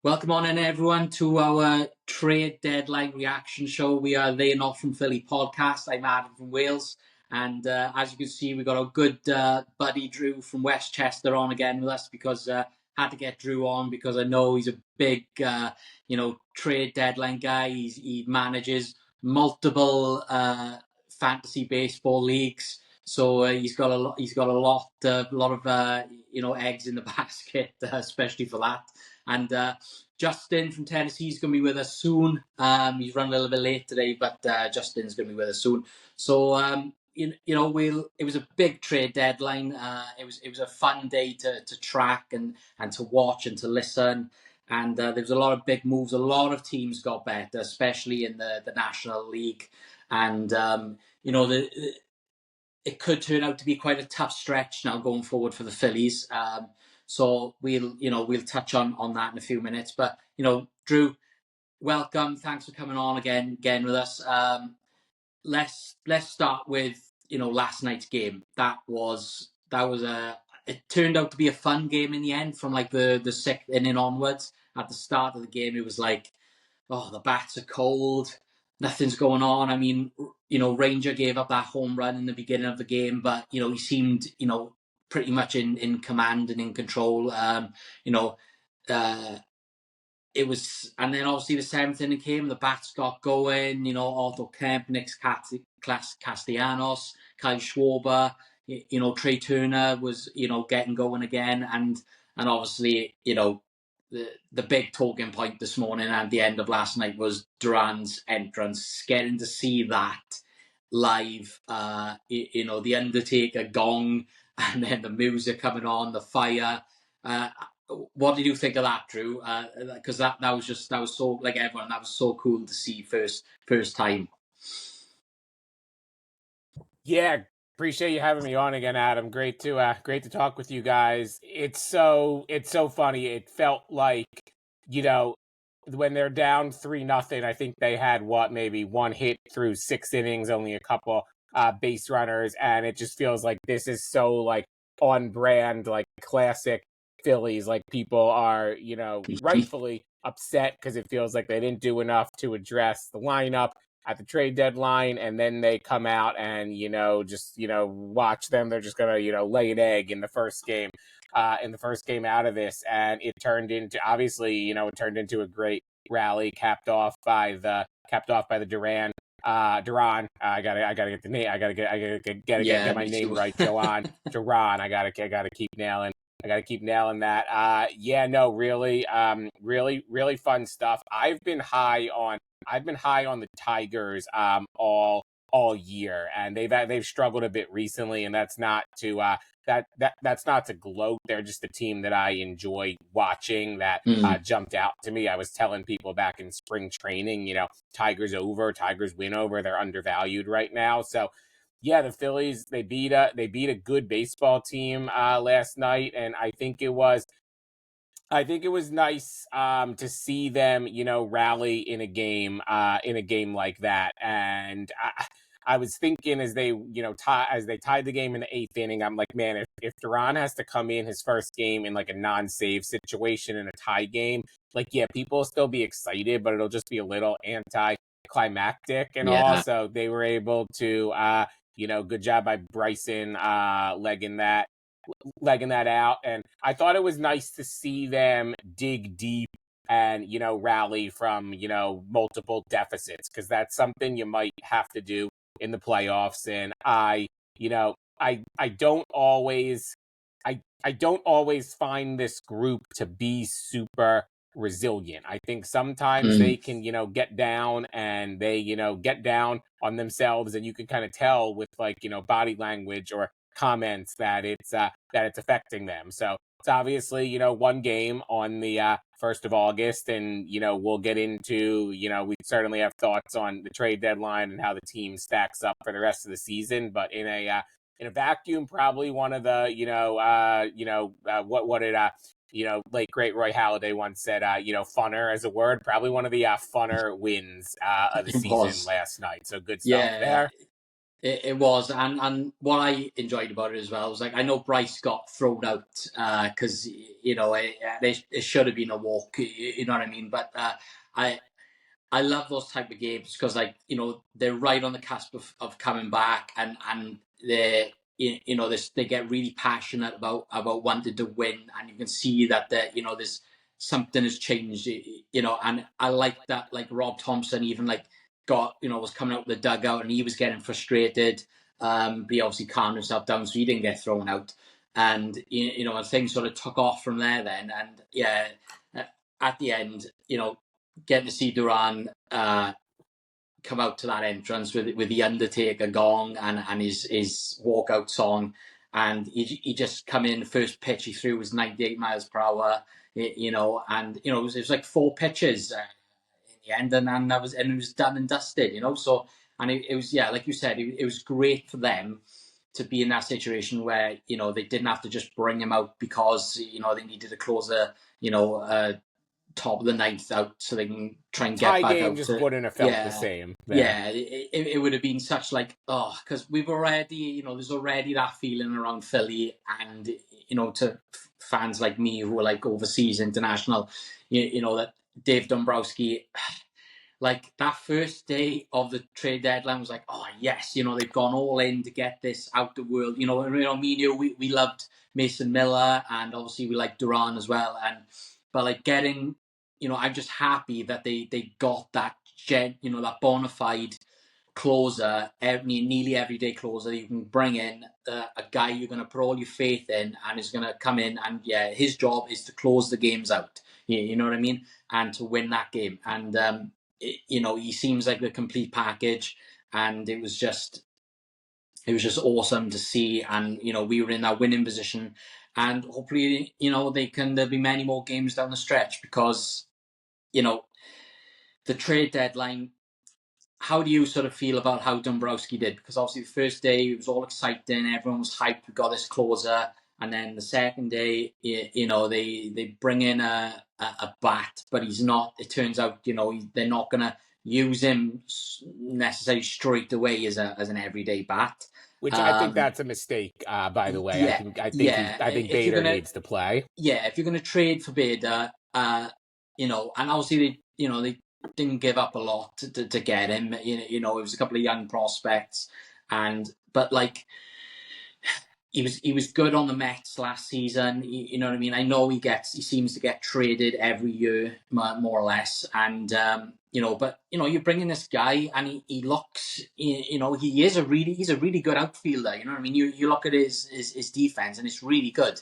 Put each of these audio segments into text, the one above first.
Welcome on in, everyone, to our trade deadline reaction show. We are the Not From Philly podcast. I'm Adam from Wales. And as you can see, we've got our good buddy Drew from Westchester on again with us because had to get Drew on because I know he's a big, trade deadline guy. He manages multiple fantasy baseball leagues. So he's got a lot. He's got a lot of eggs in the basket, especially for that. And Justin from Tennessee is going to be with us soon. He's run a little bit late today, but Justin's going to be with us soon. So it was a big trade deadline. It was a fun day to track and to watch and to listen. And there was a lot of big moves. A lot of teams got better, especially in the National League. And it could turn out to be quite a tough stretch now going forward for the Phillies. So we'll touch on that in a few minutes. But Drew, welcome. Thanks for coming on again with us. Let's start with last night's game. That was it turned out to be a fun game in the end. From like the sixth inning onwards. At the start of the game, it was like, oh, the bats are cold. Nothing's going on. I mean, Ranger gave up that home run in the beginning of the game, but he seemed pretty much in command and in control. It was, and then obviously the seventh inning came, the bats got going. Otto Kemp, Nick Castellanos, Kyle Schwarber, Trey Turner was getting going again, and obviously the big talking point this morning and the end of last night was Duran's entrance. Getting to see that live, the Undertaker gong, and then the music coming on, the fire. What did you think of that, Drew? Because that was so, like everyone, that was so cool to see first time. Yeah, appreciate you having me on again, Adam. Great to talk with you guys. It's so funny. It felt like, when they're down 3-0, I think they had maybe one hit through 6 innings, only a couple base runners, and it just feels like this is so like on brand, like classic Phillies. Like people are, rightfully upset because it feels like they didn't do enough to address the lineup at the trade deadline, and then they come out and just watch them. They're just gonna lay an egg in the first game out of this, and it turned into, obviously, it turned into a great rally, capped off by the Duran. Duran. I gotta get the name. I gotta get my name right. Duran. I gotta keep nailing. I gotta keep nailing that. Really fun stuff. I've been high on the Tigers all year, and they've struggled a bit recently, and that's not to that's not to gloat. They're just a team that I enjoy watching. That jumped out to me. I was telling people back in spring training, Tigers win over. They're undervalued right now. So yeah, the Phillies, they beat a good baseball team last night, and I think it was nice to see them, rally in a game like that. And I was thinking as they tied the game in the 8th inning, I'm like, man, if Duran has to come in his first game in like a non-save situation in a tie game, like, yeah, people will still be excited, but it'll just be a little anticlimactic and all. So they were able to, good job by Bryson legging that out, and I thought it was nice to see them dig deep and rally from multiple deficits, because that's something you might have to do in the playoffs. And I don't always find this group to be super resilient. I think sometimes they can get down, and they get down on themselves, and you can kind of tell with like body language or comments that it's affecting them. So it's obviously one game on the 1st of August, and we'll get into we certainly have thoughts on the trade deadline and how the team stacks up for the rest of the season. But in a vacuum, probably one of the what did late great Roy Halladay once said, funner as a word, probably one of the funner wins of the season last night. So good stuff there. It was, and what I enjoyed about it as well was like I know Bryce got thrown out because it should have been a walk, you know what I mean. But I I love those type of games because they're right on the cusp of coming back, and they get really passionate about wanting to win, and you can see that there's something has changed, and I like that. Like Rob Thompson even was coming out of the dugout and he was getting frustrated, but he obviously calmed himself down so he didn't get thrown out, and and things sort of took off from there then, and yeah, at the end, getting to see Duran come out to that entrance with the Undertaker gong and his walkout song, and he just come in, first pitch he threw was 98 miles per hour, and it was like 4 pitches in the end, and it was done and dusted, so, and it was, yeah, like you said, it was great for them to be in that situation where they didn't have to just bring him out because they needed to close top of the ninth out so they can try and get Tie back game out just to, wouldn't have felt the yeah, same there. yeah, it would have been such like, oh, because we've already, there's already that feeling around Philly, and to fans like me who are like overseas international, that Dave Dombrowski, like that first day of the trade deadline was like, oh yes, they've gone all in to get this out the world. Me and you, we loved Mason Miller, and obviously we like Duran as well. But like getting, I'm just happy that they got that that bona fide closer, nearly everyday closer. You can bring in a guy you're going to put all your faith in, and is going to come in, and yeah, his job is to close the games out. You know what I mean, and to win that game. And he seems like the complete package, and it was just awesome to see. And we were in that winning position, and hopefully there'll be many more games down the stretch, because the trade deadline. How do you sort of feel about how Dombrowski did? Because obviously the first day it was all exciting, everyone was hyped, we got this closer, and then the second day, they bring in a bat, but he's not. It turns out, they're not going to use him necessarily straight away as an everyday bat. Which I think that's a mistake. By the way, Yeah, yeah. I think If you're Bader gonna, needs to play. yeah, if you're gonna trade for Bader, and obviously they didn't give up a lot to get him. It was a couple of young prospects, but like he was good on the Mets last season. You know what I mean? I know he seems to get traded every year, more or less, and but you bring in this guy and he looks, he's a really good outfielder. You know what I mean? You look at his defense and it's really good.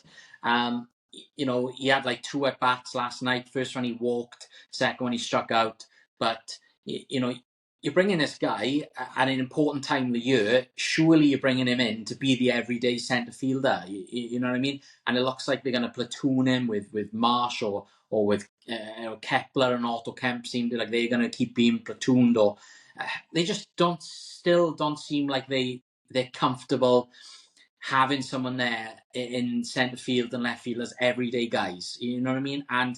He had like 2 at bats last night. First one he walked, second one he struck out, but you bring in this guy at an important time of the year. Surely you're bringing him in to be the everyday centre fielder. You know what I mean? And it looks like they're going to platoon him with Marsh or with Kepler and Otto Kemp. Seem to like they're going to keep being platooned, or they just don't seem like they're comfortable having someone there in centre field and left field as everyday guys. You know what I mean? And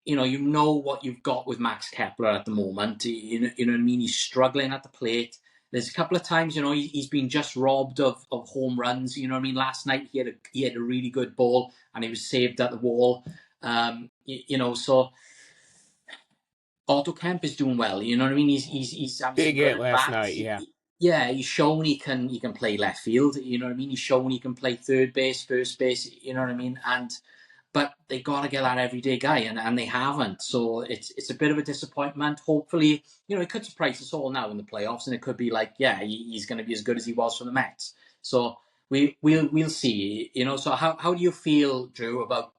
what you've got with Max Kepler at the moment. You know what I mean? He's struggling at the plate. There's a couple of times, he's been just robbed of home runs. You know what I mean? Last night he had a really good ball and he was saved at the wall. So Otto Kemp is doing well. You know what I mean? He's having some Big good hit at last bats. night. Yeah. Yeah, he's shown he can play left field. You know what I mean? He's shown he can play third base, first base. You know what I mean? But they got to get that everyday guy, and they haven't. So it's a bit of a disappointment. Hopefully, it could surprise us all now in the playoffs, and it could be like, yeah, he's going to be as good as he was for the Mets. So we'll see. So how do you feel, Drew, about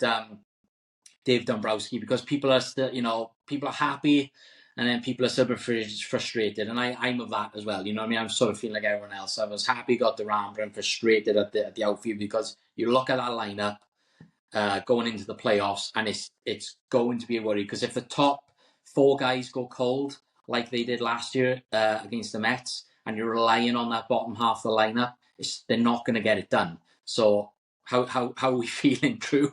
Dave Dombrowski? Because people are still, people are happy, and then people are super frustrated, and I'm of that as well. You know what I mean? I'm sort of feeling like everyone else. I was happy got the Ram, but I'm frustrated at the outfield, because you look at that lineup going into the playoffs, and it's going to be a worry, because if the top 4 guys go cold like they did last year against the Mets, and you're relying on that bottom half of the lineup, they're not going to get it done. So how are we feeling, Drew?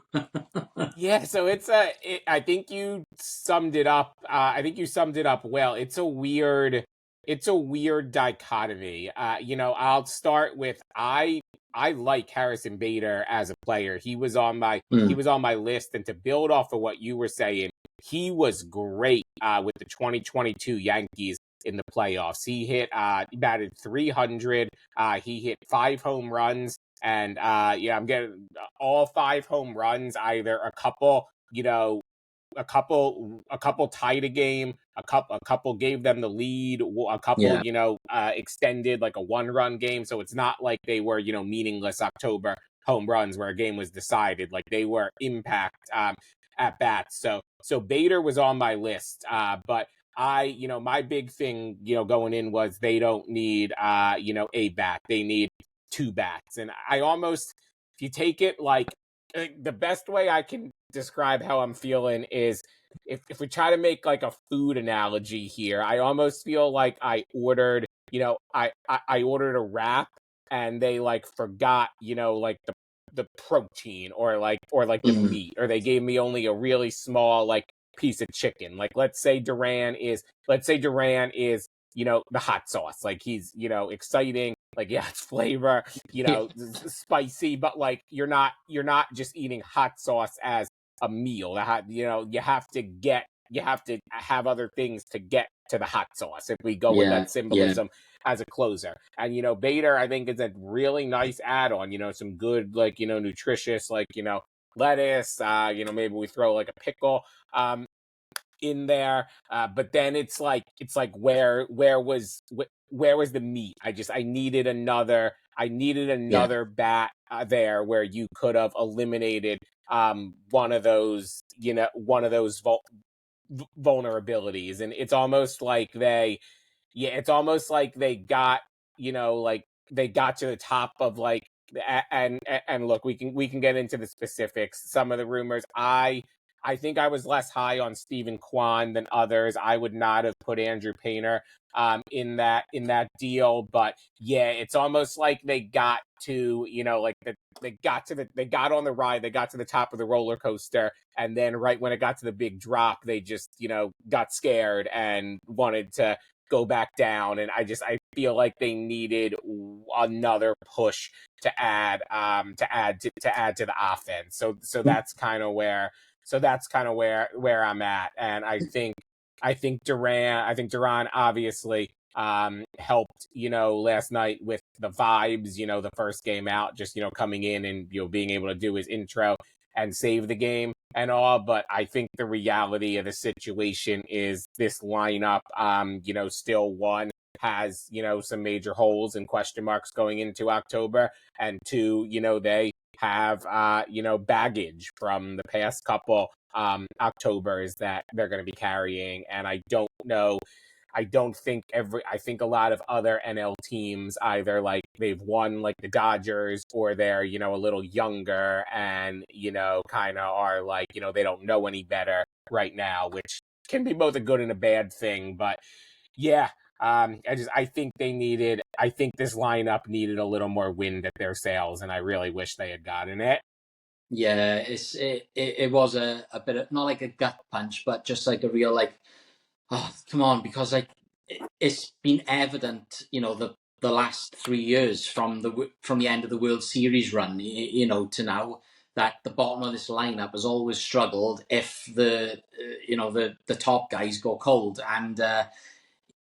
Yeah, so I think you summed it up. I think you summed it up well. It's a weird it's a weird dichotomy. I'll start with I like Harrison Bader as a player. He was on my list, and to build off of what you were saying, he was great with the 2022 Yankees in the playoffs. He batted 300. He hit 5 home runs, and I'm getting all 5 home runs. Either a couple tied a game, a couple gave them the lead, a couple extended like a 1-run game. So it's not like they were meaningless October home runs where a game was decided. Like they were impact at bats. So Bader was on my list, but my big thing going in was they don't need a bat, they need 2 bats. And I almost, if you take it like the best way I can describe how I'm feeling is if we try to make like a food analogy here, I almost feel like I ordered a wrap and they like forgot like the protein or the meat, or they gave me only a really small like piece of chicken. Like let's say Duran is the hot sauce, like he's exciting, like yeah, it's flavor, spicy, but like you're not just eating hot sauce as a meal. You have to have other things to get to the hot sauce, if we go with that symbolism as a closer. And Bader, I think, is a really nice add-on, some good like nutritious like lettuce, maybe we throw like a pickle in there, but then it's like where was the meat? I needed another bat there where you could have eliminated one of those vulnerabilities. And it's almost like they got they got to the top of like, and look, we can get into the specifics, some of the rumors. I think I was less high on Stephen Kwan than others. I would not have put Andrew Painter in that deal, but yeah, it's almost like they got to they got on the ride, they got to the top of the roller coaster, and then right when it got to the big drop, they just got scared and wanted to go back down. And I feel like they needed another push to add to the offense. So that's kind of where I'm at. And I think Duran obviously helped last night with the vibes, the first game out, just coming in and being able to do his intro and save the game and all. But I think the reality of the situation is this lineup still, one, has some major holes and question marks going into October, and two, they have baggage from the past couple Octobers that they're going to be carrying. And I don't know, I think a lot of other NL teams, either like they've won like the Dodgers, or they're a little younger and kind of are like they don't know any better right now, which can be both a good and a bad thing. But yeah, I think this lineup needed a little more wind at their sails, and I really wish they had gotten it. Yeah, it was a bit of, not like a gut punch, but just like a real like, oh come on, because like it's been evident, the last 3 years from the end of the World Series run, to now, that the bottom of this lineup has always struggled if the top guys go cold. And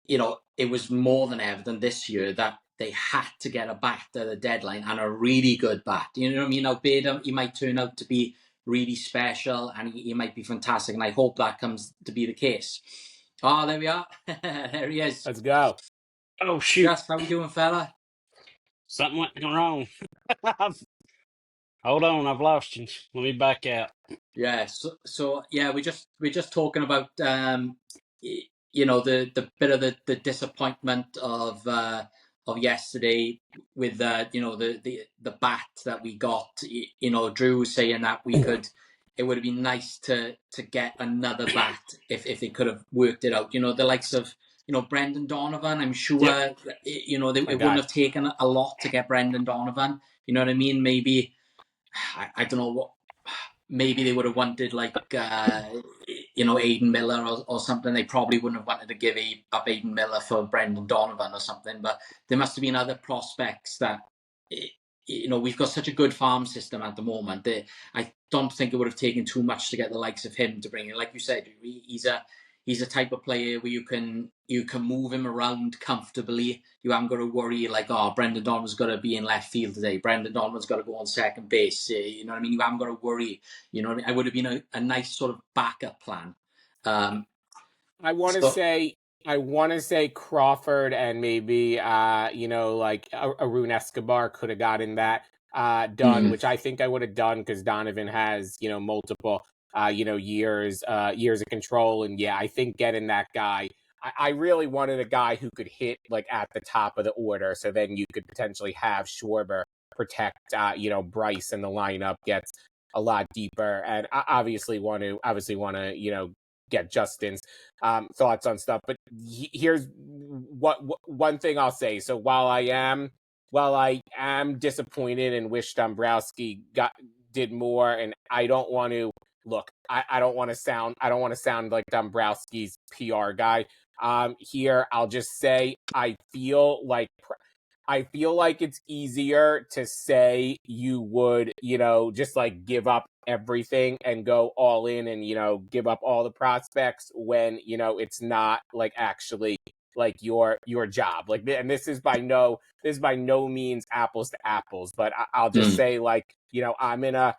it was more than evident this year that they had to get a bat at the deadline, and a really good bat. You know what I mean? Now, Bader, he might turn out to be really special, and he might be fantastic, and I hope that comes to be the case. Oh, there we are. There he is. Let's go. Oh, shoot. Just, how we doing, fella? Something went wrong. Hold on, I've lost you. Let me back out. Yeah. So yeah, we're just talking about the bit of the disappointment of yesterday with the bat that we got. Drew was saying that we could. It would have been nice to get another bat if they could have worked it out. The likes of Brendan Donovan. I'm sure it wouldn't have taken a lot to get Brendan Donovan. You know what I mean? Maybe I don't know what. Maybe they would have wanted like Aiden Miller or something. They probably wouldn't have wanted to give up Aiden Miller for Brendan Donovan or something. But there must have been other prospects that, we've got such a good farm system at the moment that I don't think it would have taken too much to get the likes of him to bring in. Like you said, he's a type of player where you can move him around comfortably. You haven't got to worry like, Brendan Donovan's got to be in left field today. Brendan Donovan's got to go on second base. You know what I mean? You haven't got to worry. You know what I mean? I would have been a nice sort of backup plan. I want to say Crawford and maybe like Arun Escobar could have gotten that done, which I think I would have done because Donovan has multiple years of control, and I think getting that guy. I really wanted a guy who could hit like at the top of the order, so then you could potentially have Schwarber protect Bryce, and the lineup gets a lot deeper. And I obviously want to get Justin's thoughts on stuff. But here's what one thing I'll say. So while I am disappointed and wish Dombrowski did more, and I don't want to look, I don't want to sound like Dombrowski's PR guy. Here I'll just say I feel like it's easier to say you would, just like give up everything and go all in and, give up all the prospects when, it's not like actually like your job. Like, and this is by no means apples to apples, but I'll just say like, I'm in a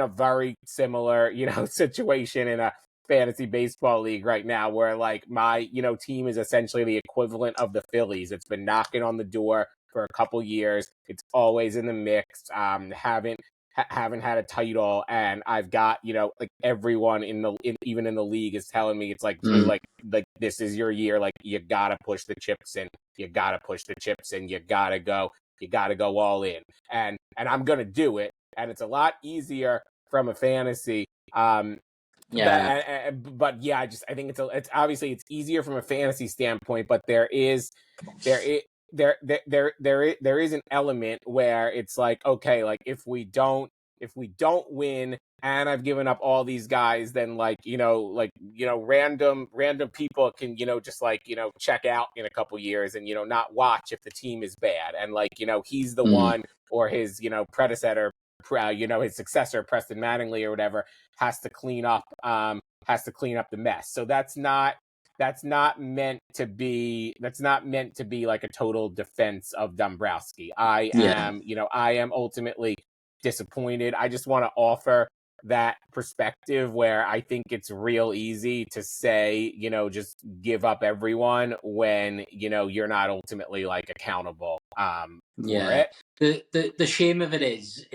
very similar, situation in a fantasy baseball league right now where like my team is essentially the equivalent of the Phillies. It's been knocking on the door for a couple years. It's always in the mix. Haven't had a title, and I've got like everyone even in the league is telling me it's like Drew, like this is your year. Like you gotta push the chips in. You gotta go all in, and I'm gonna do it. And it's a lot easier from a fantasy. Yeah. But I think it's obviously it's easier from a fantasy standpoint, but there is an element where it's like, okay, like if we don't win and I've given up all these guys, then random people can just check out in a couple years and not watch if the team is bad, and he's the one, or his predecessor, his successor Preston Mattingly or whatever, has to clean up the mess. So that's not meant to be like a total defense of Dombrowski. I am ultimately disappointed. I just want to offer that perspective where I think it's real easy to say, just give up everyone when, you're not ultimately like accountable for it. The shame of it is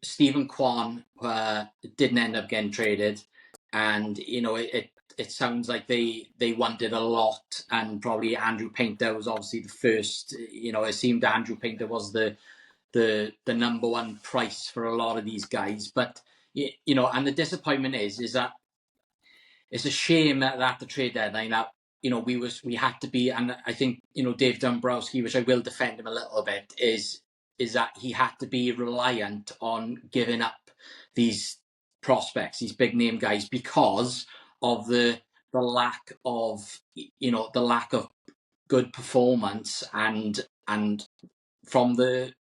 Stephen Kwan didn't end up getting traded, and it sounds like they wanted a lot, and probably Andrew Painter was obviously the first. It seemed Andrew Painter was the number one price for a lot of these guys, but and the disappointment is that it's a shame that at the trade deadline that we had to be, and I think Dave Dombrowski, which I will defend him a little bit, is that he had to be reliant on giving up these prospects, these big name guys, because of the lack of good performance and from the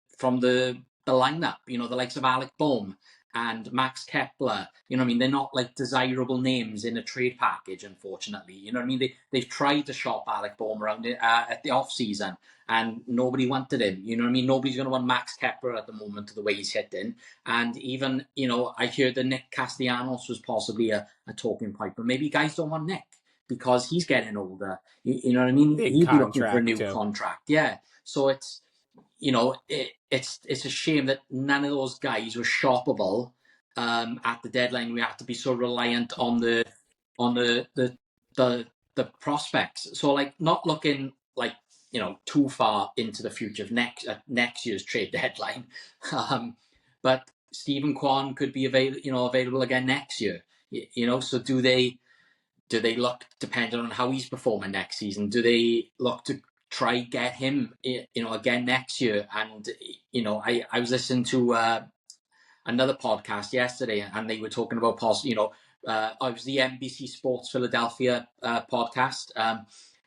lineup, the likes of Alec Bohm and Max Kepler. They're not like desirable names in a trade package, unfortunately. They've tried to shop Alec Bohm around at the off season, and nobody wanted him. Nobody's going to want Max Kepler at the moment, to the way he's hitting. And even I heard that Nick Castellanos was possibly a talking point, but maybe guys don't want Nick because he's getting older. You know what I mean? Big He'd be looking for a new too. contract. Yeah. So it's it's a shame that none of those guys were shoppable at the deadline. We have to be so reliant on the prospects. So not looking too far into the future of next year's trade deadline, but Stephen Kwan could be available again next year. So do they look, depending on how he's performing next season, do they look to try get him again next year? And I was listening to another podcast yesterday, and they were talking about I was the NBC Sports Philadelphia podcast,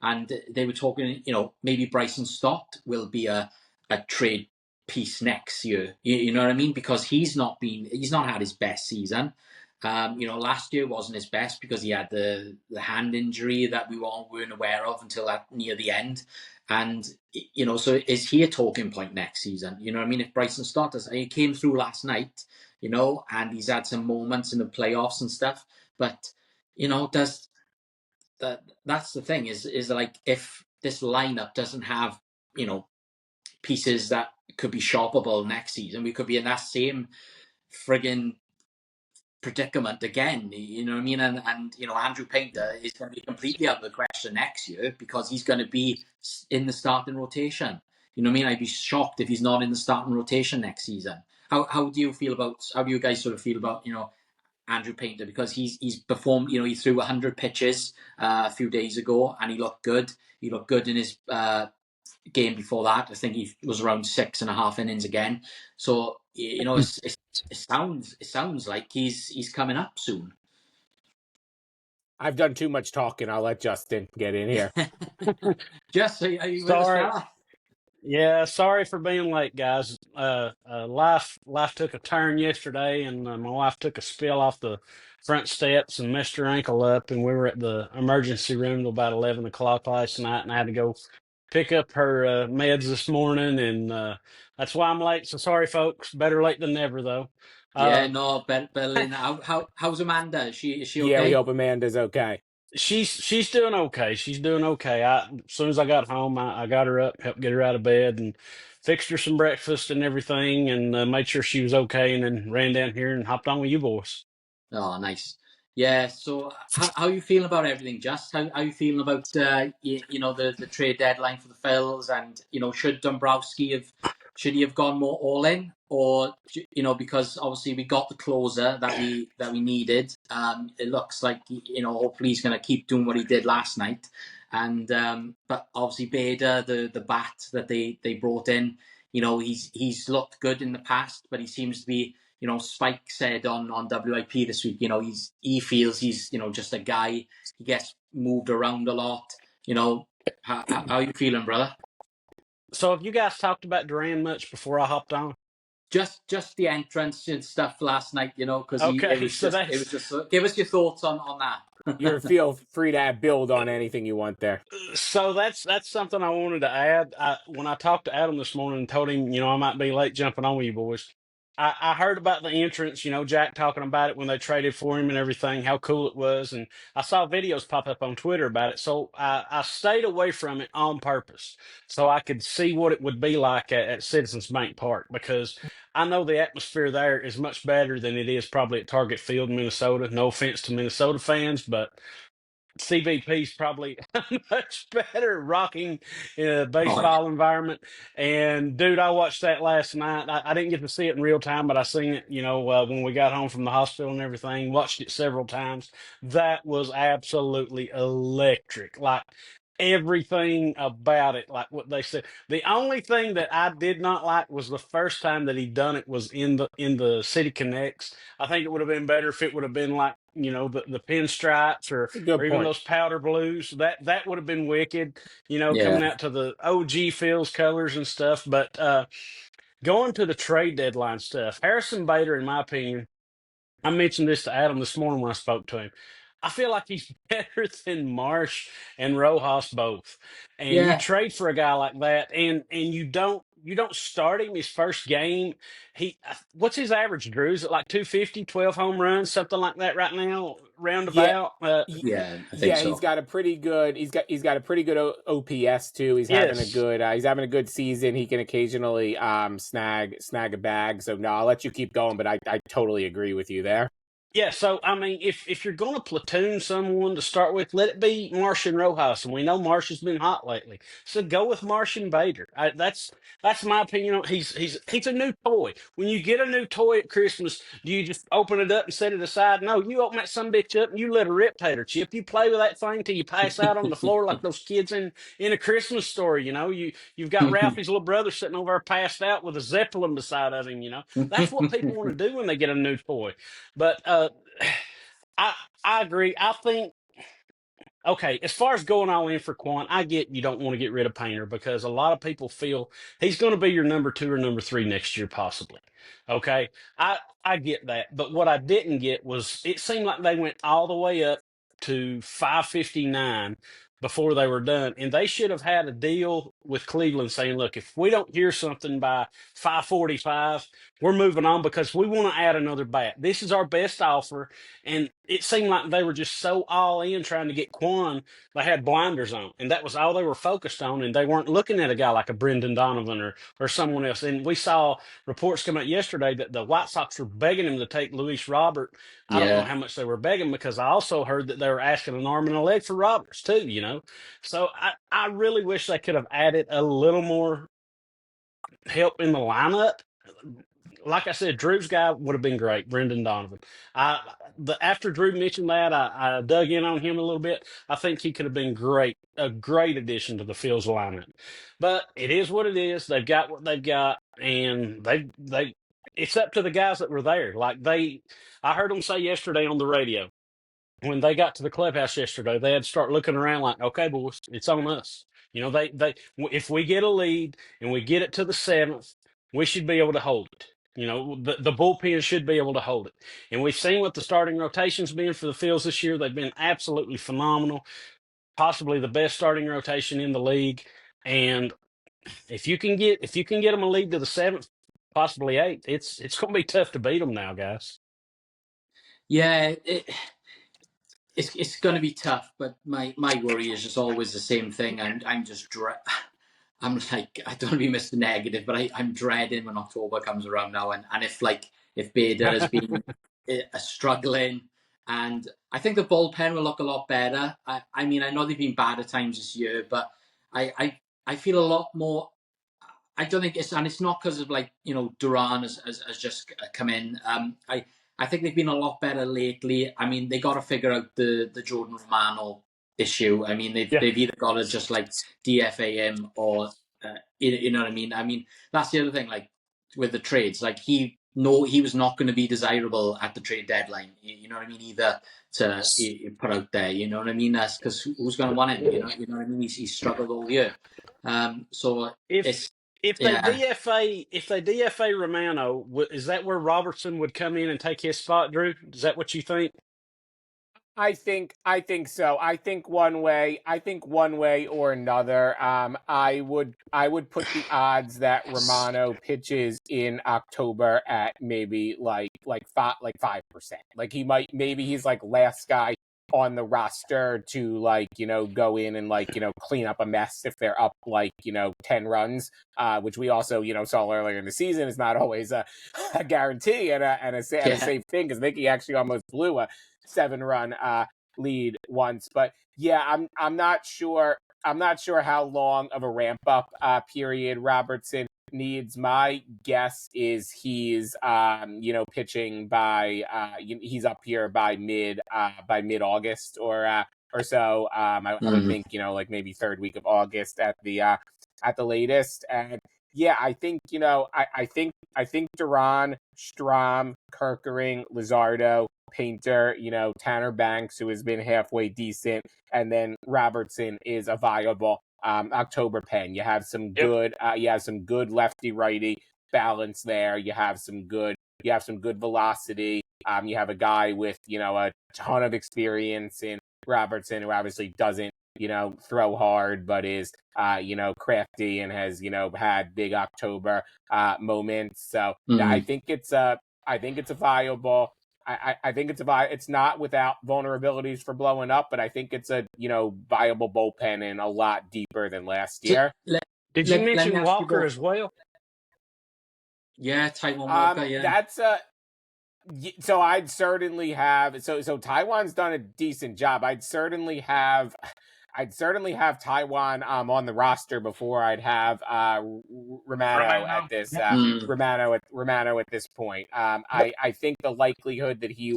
and they were talking, maybe Bryson Stott will be a trade piece next year. You know what I mean? Because he's not had his best season. Last year wasn't his best because he had the hand injury that we all weren't aware of until near the end. And, so is he a talking point next season? You know what I mean? If Bryson Stott he came through last night, and he's had some moments in the playoffs and stuff. But, that's the thing is like, if this lineup doesn't have, pieces that could be shoppable next season, we could be in that same friggin' predicament again. You know what I mean? And Andrew Painter is going to be completely out of the question next year because he's going to be in the starting rotation. You know what I mean? I'd be shocked if he's not in the starting rotation next season. How do you guys sort of feel about Andrew Painter, because he's performed, he threw 100 pitches a few days ago and he looked good. He looked good in his game before that. I think he was around 6.5 innings again. So it sounds like he's coming up soon. I've done too much talking. I'll let Justin get in here. Jess, are you with us now? Yeah, sorry for being late, guys. Life took a turn yesterday, and my wife took a spill off the front steps and messed her ankle up, and we were at the emergency room till about 11 o'clock last night, and I had to go pick up her meds this morning, and that's why I'm late. So sorry, folks. Better late than never, though. Yeah, no, Berlin. How's Amanda? Is she okay? Yeah, we hope Amanda's okay. She's doing okay. She's doing okay. As soon as I got home, I got her up, helped get her out of bed, and fixed her some breakfast and everything, and made sure she was okay, and then ran down here and hopped on with you boys. Oh, nice. Yeah. So, how are you feeling about everything, Just? How are you feeling about the trade deadline for the Phils, and should Dombrowski should he have gone more all in, or because obviously we got the closer that we needed. It looks like hopefully he's going to keep doing what he did last night, and but obviously Bader, the bat that they brought in, he's looked good in the past, but he seems to be. Spike said on WIP this week, he feels he's, just a guy. He gets moved around a lot. How are you feeling, brother? So have you guys talked about Duran much before I hopped on? Just the entrance and stuff last night, because Okay, it was just. Give us your thoughts on that. You feel free to build on anything you want there. So that's something I wanted to add. When I talked to Adam this morning and told him, I might be late jumping on with you boys. I heard about the entrance, Jack talking about it when they traded for him and everything, how cool it was. And I saw videos pop up on Twitter about it. So I stayed away from it on purpose so I could see what it would be like at Citizens Bank Park, because I know the atmosphere there is much better than it is probably at Target Field, Minnesota. No offense to Minnesota fans, but CBP is probably much better rocking in a baseball environment. And dude, I watched that last night. I didn't get to see it in real time, but I seen it, when we got home from the hospital and everything. Watched it several times. That was absolutely electric. Like everything about it, like what they said. The only thing that I did not like was the first time that he done it was in the City Connects. I think it would have been better if it would have been like, the pinstripes or even those powder blues. That would have been wicked, coming out to the OG Phil's colors and stuff. But going to the trade deadline stuff, Harrison Bader, in my opinion, I mentioned this to Adam this morning when I spoke to him. I feel like he's better than Marsh and Rojas both. And you trade for a guy like that, and you don't start him his first game. What's his average, Drew? Is it like 250, 12 home runs, something like that right now, roundabout? I think so. He's got a pretty good a pretty good OPS too. He's having a good season. He can occasionally snag a bag. So no, I'll let you keep going, but I totally agree with you there. Yeah, so I mean, if you're going to platoon someone to start with, let it be Martian Rojas, and we know Marsh has been hot lately, so go with Martian Bader. That's my opinion. He's a new toy. When you get a new toy at Christmas, do you just open it up and set it aside? No, you open that some bitch up and you let a rip tater chip. You play with that thing till you pass out on the floor like those kids in a Christmas story. You know, you've got Ralphie's little brother sitting over there passed out with a Zeppelin beside of him. You know, that's what people want to do when they get a new toy. But I I agree. I think okay, as far as going all in for Quan, I get you don't want to get rid of Painter because a lot of people feel he's going to be your number 2 or number 3 next year, possibly. Okay, I get that, but what I didn't get was it seemed like they went all the way up to 559 before they were done, and they should have had a deal with Cleveland saying, "Look, if we don't hear something by 545, we're moving on because we want to add another bat. This is our best offer." And it seemed like they were just so all in trying to get Quan, they had blinders on, and that was all they were focused on. And they weren't looking at a guy like a Brendan Donovan or someone else. And we saw reports come out yesterday that the White Sox were begging him to take Luis Robert. I don't know Yeah. how much they were begging because I also heard that they were asking an arm and a leg for Roberts too. You know, so I really wish they could have added a little more help in the lineup. Like I said, Drew's guy would have been great, Brendan Donovan. After Drew mentioned that, I dug in on him a little bit. I think he could have been great, a great addition to the Phil's lineup. But it is what it is. They've got what they've got, and they it's up to the guys that were there. I heard them say yesterday on the radio when they got to the clubhouse yesterday, they had to start looking around like, okay, boys, it's on us. You know, if we get a lead and we get it to the 7th, we should be able to hold it. You know, the bullpen should be able to hold it. And we've seen what the starting rotation's been for the Phils this year. They've been absolutely phenomenal, possibly the best starting rotation in the league. And if you can get them a lead to the 7th, possibly 8th, it's going to be tough to beat them now, guys. Yeah, it's going to be tough, but my worry is just always the same thing. I'm just I'm like, I don't want to be Mr. Negative, but I'm dreading when October comes around now, and if Bader has been struggling, and I think the bullpen will look a lot better. I mean, I know they've been bad at times this year, but I feel a lot more. I don't think it's not because of Duran has just come in. I think they've been a lot better lately. I mean, they got to figure out the Jordan Romano issue. I mean, they've either got to just DFA him or you know what I mean. I mean, that's the other thing. Like with the trades, he was not going to be desirable at the trade deadline. You know what I mean? Either to put out there. You know what I mean? That's because who's going to want him? You know what I mean? He's struggled all year. So if they DFA Romano, is that where Robertson would come in and take his spot, Drew? Is that what you think? I think so. I think one way or another. I would put the odds that Romano pitches in October at maybe like 5%. Like maybe he's last guy on the roster to go in and clean up a mess if they're up 10 runs, which we also saw earlier in the season is not always a guarantee and a safe thing because Mickey actually almost blew a 7-run lead once. But yeah, I'm not sure how long of a ramp up period Robertson needs. My guess is he's pitching by he's up here by mid August or so. I would think maybe third week of August at the latest. And yeah, I think I think Duran, Strahm, Kerkering, Luzardo, Painter, Tanner Banks, who has been halfway decent, and then Robertson is a viable October pen. You have some good lefty righty balance there. You have some good velocity. You have a guy with a ton of experience in Robertson, who obviously doesn't throw hard, but is crafty and has had big October moments. So yeah, I think it's a viable. I think it's not without vulnerabilities for blowing up, but I think it's a viable bullpen and a lot deeper than last year. Did you mention Walker as well? Yeah, Taiwan Walker. Yeah, So I'd certainly have so Taiwan's done a decent job. I'd certainly have Taiwan on the roster before I'd have Romano at this Romano at this point. I think the likelihood that he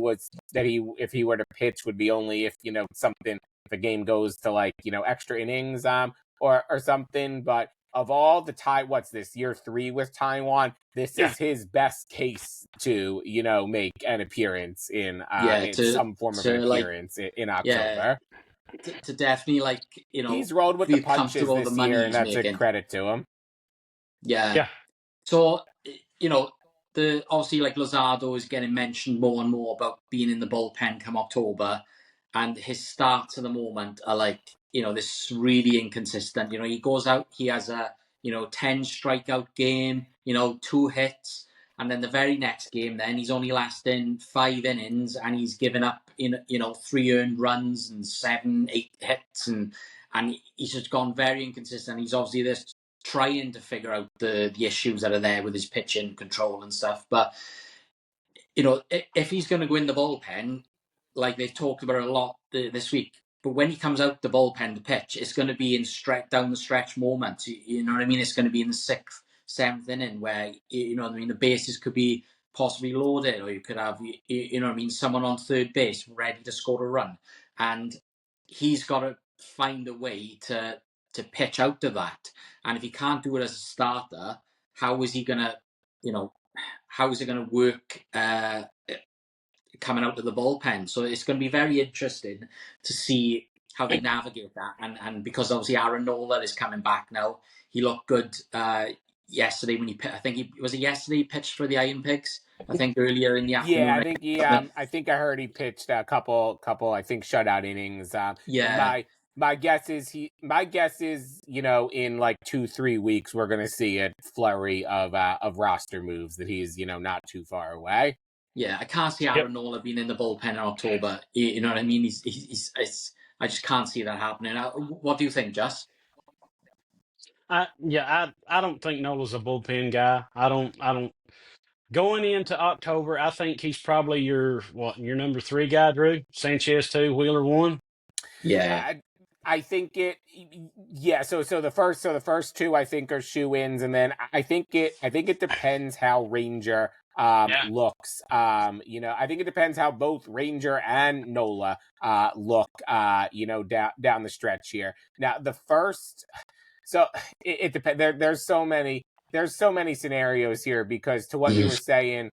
if he were to pitch would be only if something, if a game goes to like extra innings or something. But of all the what's this, year 3 with Taiwan, this is his best case to make an appearance in some form of an appearance in October. To definitely he's rolled with the punches this year, and that's a credit to him. Yeah. So obviously Luzardo is getting mentioned more and more about being in the bullpen come October, and his starts at the moment are this really inconsistent. He goes out, he has a 10 strikeout game, 2 hits, and then the very next game, then he's only lasting 5 innings, and he's given up 3 earned runs and 7, 8 hits, and he's just gone very inconsistent. He's obviously this trying to figure out the issues that are there with his pitching control and stuff. But if he's going to go in the bullpen, like they've talked about a lot this week, but when he comes out the bullpen to pitch, it's going to be in down the stretch moments. You know what I mean? It's going to be in the 6th, 7th inning where the bases could be possibly loaded, or you could have someone on third base ready to score a run, and he's got to find a way to pitch out of that. And if he can't do it as a starter, how is he gonna how is it going to work coming out of the bullpen? So it's going to be very interesting to see how they navigate that. And because obviously Aaron Nola is coming back now. He looked good yesterday when I think yesterday he pitched for the Iron Pigs. I think earlier in the afternoon. Yeah, I think I heard he pitched a couple I think shutout innings. My guess is in like 2-3 weeks we're gonna see a flurry of roster moves that he's not too far away. Yeah, I can't see Aaron Nola being in the bullpen in October. You know what I mean? I just can't see that happening. What do you think, Just? I don't think Nola's a bullpen guy. I don't. Going into October, I think he's probably your number 3 guy, Drew. Sanchez 2, Wheeler 1. Yeah. I think it. Yeah. So the first 2 I think are shoe-ins, and then I think it depends how Ranger looks. I think it depends how both Ranger and Nola look. Down the stretch here. Now the first. So it depends. There's so many scenarios here, because to what you were saying,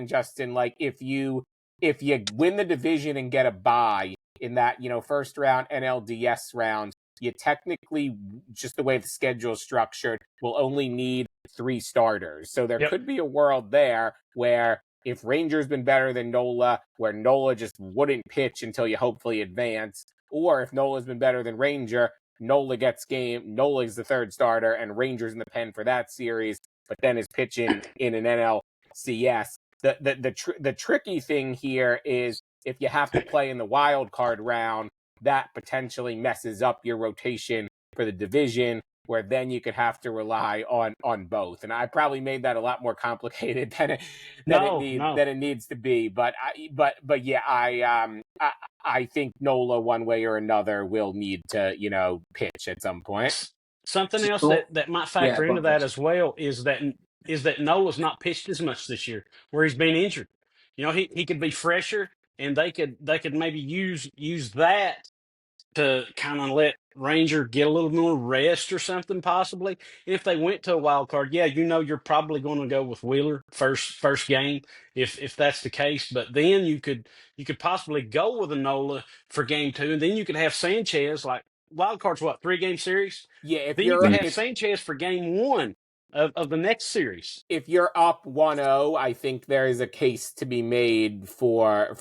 Justin, like if you win the division and get a bye in that first round NLDS round, you technically, just the way the schedule is structured, will only need 3 starters. So there could be a world there where if Ranger's been better than Nola, where Nola just wouldn't pitch until you hopefully advance, or if Nola's been better than Ranger, Nola gets game. Nola is the 3rd starter, and Ranger's in the pen for that series, but then is pitching in an NLCS. The tricky thing here is if you have to play in the wild card round, that potentially messes up your rotation for the division, where then you could have to rely on both. And I probably made that a lot more complicated than it needs to be. But I think Nola, one way or another, will need to pitch at some point. Something else that might factor into that as well is that Nola's not pitched as much this year, where he's been injured. He could be fresher, and they could maybe use that to kind of let Ranger get a little more rest or something, possibly. If they went to a wild card, you're probably going to go with Wheeler first game if that's the case. But then you could possibly go with a Nola for game 2, and then you could have Sanchez. Like, wild card's 3-game series. Yeah, then you could have Sanchez for game 1 of the next series. If you're up 1-0, I think there is a case to be made for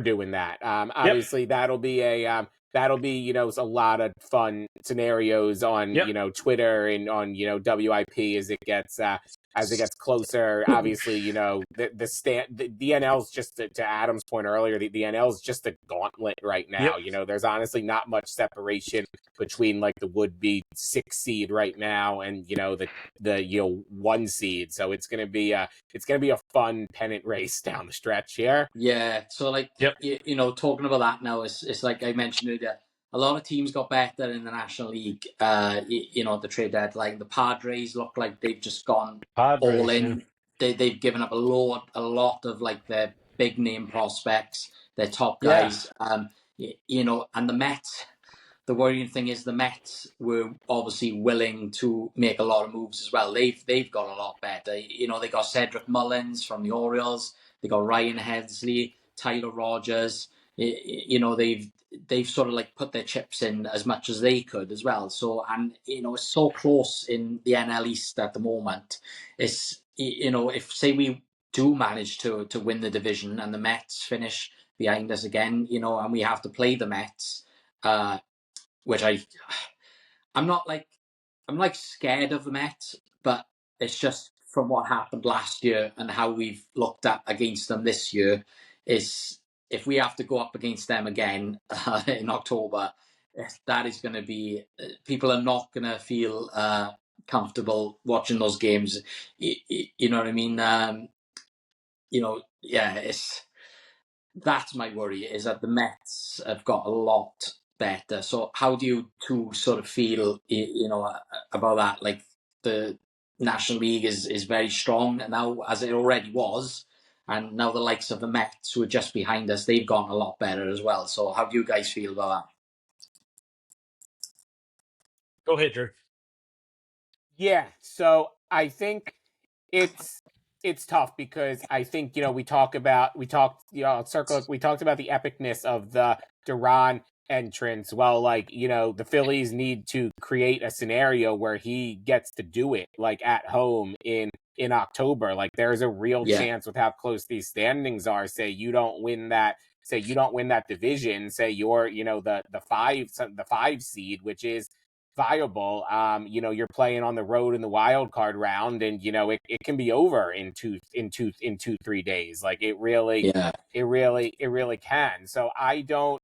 doing that. Obviously, that'll be that'll be, you know, a lot of fun scenarios on, Yep. you know, Twitter and on, you know, WIP as it gets closer. Obviously, you know, the NL's just to Adam's point earlier, the NL's just a gauntlet right now. Yep. You know, there's honestly not much separation between like the would-be 6 seed right now and, you know, the you know 1 seed. So it's gonna be a fun pennant race down the stretch here. Yeah, so like Yep. you know, talking about that now, it's like I mentioned earlier. A lot of teams got better in the National League. You know, at the trade deadline, the Padres look like they've just gone all Padres. Yeah. in. They've given up a lot of like their big name prospects, their top Yeah. guys. You know, and the Mets. The worrying thing is the Mets were obviously willing to make a lot of moves as well. They've got a lot better. You know, they got Cedric Mullins from the Orioles. They got Ryan Headsley, Tyler Rogers. You know, they've sort of like put their chips in as much as they could as well. So, and you know, it's so close in the NL East at the moment. It's, you know, if say we do manage to win the division and the Mets finish behind us again, you know, and we have to play the Mets, which I'm not like I'm like scared of the Mets, but it's just from what happened last year and how we've looked at against them this year. Is if we have to go up against them again in October, that is going to be people are not going to feel comfortable watching those games. You know what I mean? You know, yeah, that's my worry is that the Mets have got a lot better. So how do you two sort of feel, you know, about that? Like the National League is very strong now, as it already was, and now the likes of the Mets, who are just behind us, they've gone a lot better as well. So how do you guys feel about Go ahead, Drew. Yeah, so I think it's tough because I think, you know, we talked you know, we talked about the epicness of the Duran entrance. Well, like, you know, the Phillies need to create a scenario where he gets to do it like at home in October. Like there's a real that? Yeah, chance with how close these standings are. Say you don't win that division, say you're, you know, the 5 seed, which is viable. You know, you're playing on the road in the wild card round, and you know it can be over in 3 days. Like it really, yeah, it really can. So I don't.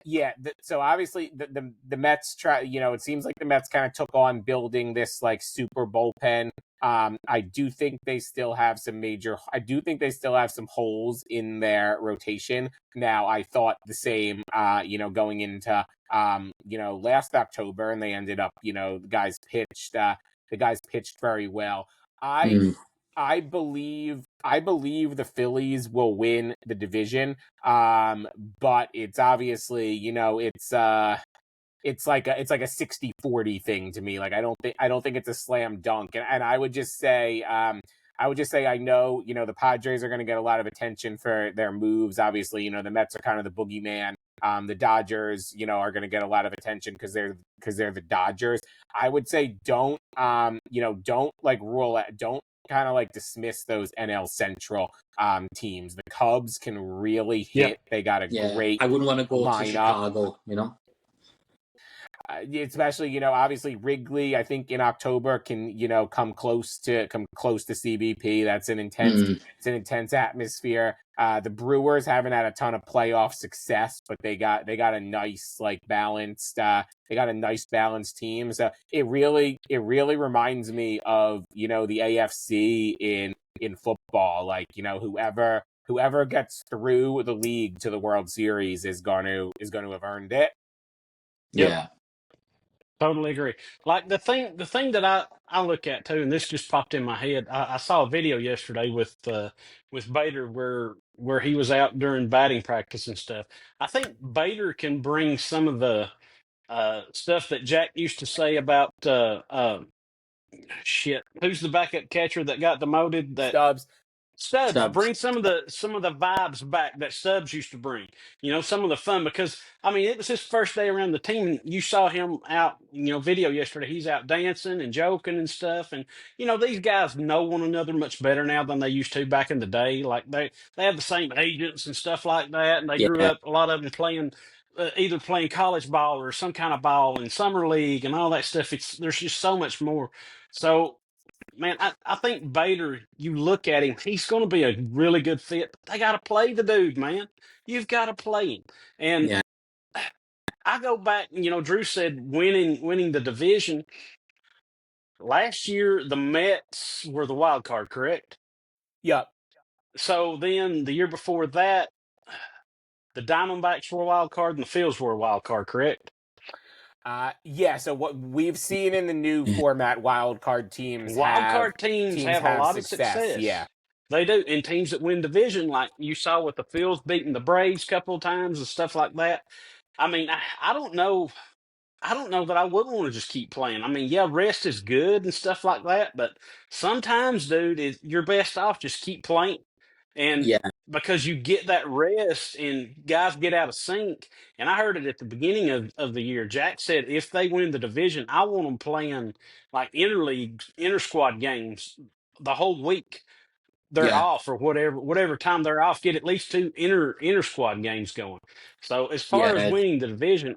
Yeah, so obviously the Mets try. You know, it seems like the Mets kind of took on building this like super bullpen. I do think they still have some holes in their rotation. Now, I thought the same, you know, going into, you know, last October, and they ended up, you know, the guys pitched very well. I mm, I believe the Phillies will win the division. But it's obviously, you know, it's like a 60-40 thing to me. Like I don't think it's a slam dunk. And I would just say I know, you know, the Padres are going to get a lot of attention for their moves. Obviously, you know, the Mets are kind of the boogeyman. The Dodgers, you know, are going to get a lot of attention because they're the Dodgers. I would say don't you know, don't like rule out, don't kind of like dismiss those NL Central teams. The Cubs can really hit. Yep. They got a yeah. great I wouldn't want to go to lineup. Chicago, you know. Especially, you know, obviously Wrigley, I think in October can, you know, come close to CBP. That's an intense Mm, it's an intense atmosphere. The Brewers haven't had a ton of playoff success, but they got a nice like balanced team. So it really reminds me of, you know, the AFC in football. Like, you know, whoever gets through the league to the World Series is going to have earned it. Yep. yeah, Totally agree. Like the thing that I look at too, and this just popped in my head. I saw a video yesterday with Bader where he was out during batting practice and stuff. I think Bader can bring some of the stuff that Jack used to say about shit. Who's the backup catcher that got demoted? That Stubbs. Stubbs, Stubbs. bring some of the vibes back that Stubbs used to bring. You know, some of the fun, because I mean it was his first day around the team. And you saw him out, you know, video yesterday. He's out dancing and joking and stuff. And you know, these guys know one another much better now than they used to back in the day. Like they have the same agents and stuff like that, and they grew Yeah, up, a lot of them either playing college ball or some kind of ball in summer league and all that stuff. There's just so much more. So, man, I think Bader, you look at him, he's going to be a really good fit. But they got to play the dude, man. You've got to play him. And Yeah. I go back, Drew said winning the division. Last year, the Mets were the wild card, correct? Yep. So then the year before that, the Diamondbacks were a wild card and the Phillies were a wild card, correct? Yeah. So what we've seen in the new format, wild card teams Wild card teams have a lot of success. Yeah. They do. And teams that win division, like you saw with the Phillies beating the Braves a couple of times and stuff like that. I mean, I don't know. I don't know that I would want to just keep playing. I mean, yeah, rest is good and stuff like that, but sometimes, dude, you're best off just keep playing. And Yeah. because you get that rest and guys get out of sync. And I heard it at the beginning of the year. Jack said if they win the division, I want them playing like interleague, inter squad games the whole week. They're Yeah. off or whatever time they're off. Get at least two inter squad games going. So as far as Yeah. winning the division,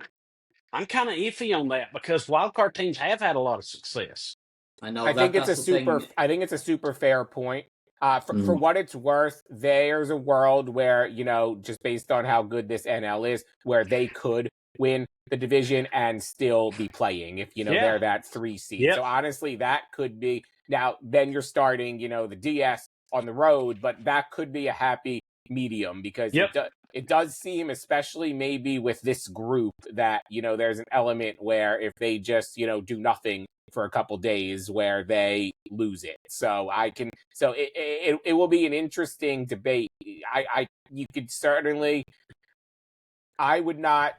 I'm kind of iffy on that because wildcard teams have had a lot of success. I know I think that's the thing. I think it's a super fair point. For Mm. what it's worth, there's a world where, just based on how good this NL is, where they could win the division and still be playing if, Yeah. they're that 3 seed. Yep. So honestly, that could be, now then you're starting, the DS on the road, but that could be a happy medium because Yep. it does seem, especially maybe with this group, that, there's an element where if they just, do nothing for a couple days where they lose it. So it will be an interesting debate. You could certainly, I would not,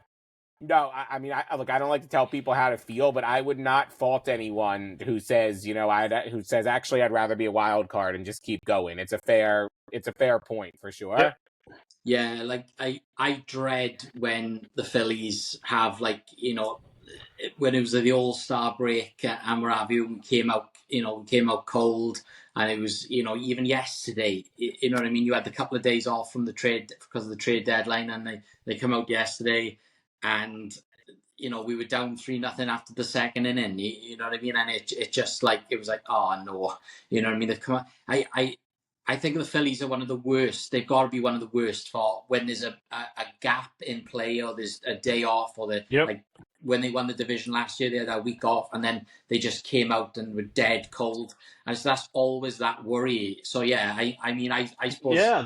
no, I mean, look, I don't like to tell people how to feel, but I would not fault anyone who says, who says, actually, I'd rather be a wild card and just keep going. It's a fair point for sure. Yep. Yeah, like I dread when the Phillies have when it was the All-Star break and what have you, we came out cold, and it was even yesterday, you know what I mean. You had a couple of days off from the trade because of the trade deadline, and they come out yesterday, and we were down 3-0 after the second inning. You know what I mean, and it just it was like, oh no, you know what I mean. They've come. I think the Phillies are one of the worst. They've got to be one of the worst for when there's a gap in play or there's a day off or Yep. when they won the division last year, they had a week off and then they just came out and were dead cold. And so that's always that worry. So yeah, I mean, I suppose, Yeah,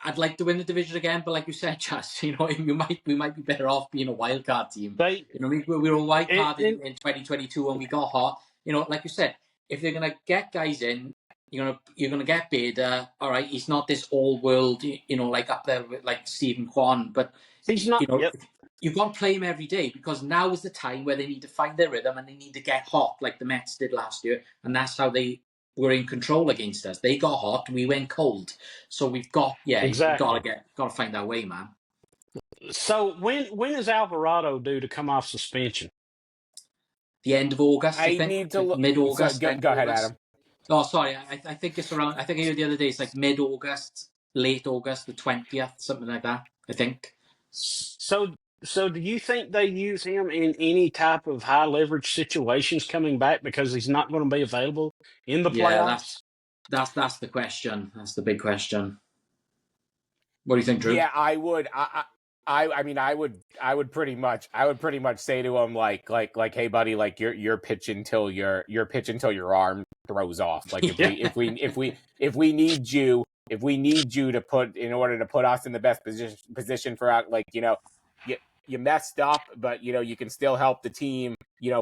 I'd like to win the division again, but like you said, just we might be better off being a wild card team. We were a wild card in 2022 when we got hot. Like you said, if they're gonna get guys in, you're gonna get Bader. All right, he's not this all world, like up there with like Stephen Kwan, but he's not. Yep. You've got to play him every day because now is the time where they need to find their rhythm and they need to get hot like the Mets did last year, and that's how they were in control against us. They got hot, we went cold. So we've got Exactly. got to find our way, man. So when is Alvarado due to come off suspension? The end of August, I think. Need to look mid-August. So, go ahead, Adam. Oh, sorry. I think it's around. I think I heard the other day it's like mid-August, late August, the 20th, something like that. I think. So do you think they use him in any type of high leverage situations coming back because he's not going to be available in the playoffs? That's the question. That's the big question. What do you think, Drew? Yeah, I would. I mean, I would pretty much say to him like, hey, buddy, like you're pitching till your arm throws off. Like if we need you to put in order to put us in the best position for out, like you messed up, but you can still help the team.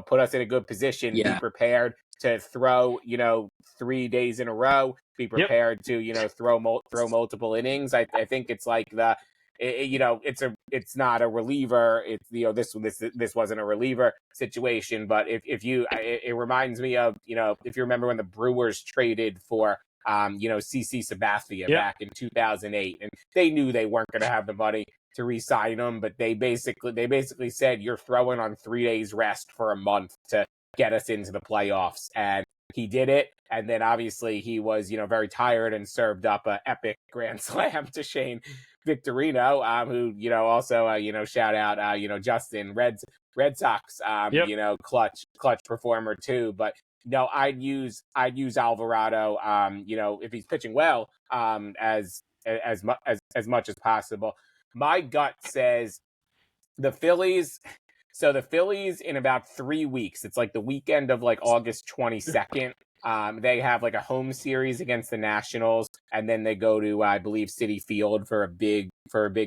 Put us in a good position. Yeah. Be prepared to throw 3 days in a row. Be prepared to throw multiple innings. I think it's like it's not a reliever. It's this wasn't a reliever situation, but it reminds me of if you remember when the Brewers traded for CC Sabathia back in 2008, and they knew they weren't going to have the money to re-sign him, but they basically said you're throwing on 3 days rest for a month to get us into the playoffs, and he did it. And then obviously he was, very tired and served up an epic grand slam to Shane Victorino, who, also, shout out, Justin, Red Sox, Yep. clutch performer too. But no, I'd use Alvarado, if he's pitching well, as much as possible. My gut says the Phillies. So the Phillies in about 3 weeks. It's like the weekend of like August 22nd. They have like a home series against the Nationals, and then they go to, I believe, Citi Field for a big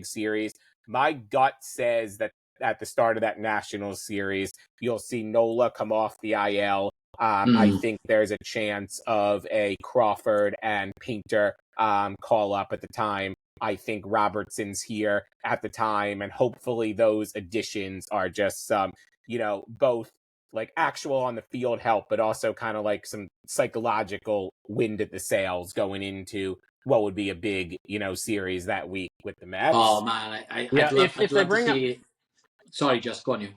series. My gut says that at the start of that Nationals series, you'll see Nola come off the IL. I think there's a chance of a Crawford and Painter call up at the time. I think Robertson's here at the time, and hopefully those additions are just some, both like actual on the field help, but also kind of like some psychological wind at the sails going into what would be a big, series that week with the Mets. Oh man, Yeah, I'd love to see. Sorry, just go on you.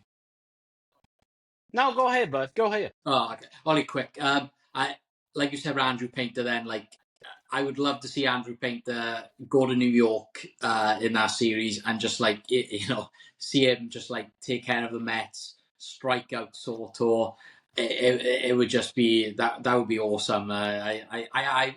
No, go ahead, bud. Go ahead. Oh, okay. Only quick. I like you said, Andrew Painter. Then, like, I would love to see Andrew Painter go to New York in that series and just see him just like take care of the Mets, strike out Soto. It would just be that would be awesome. I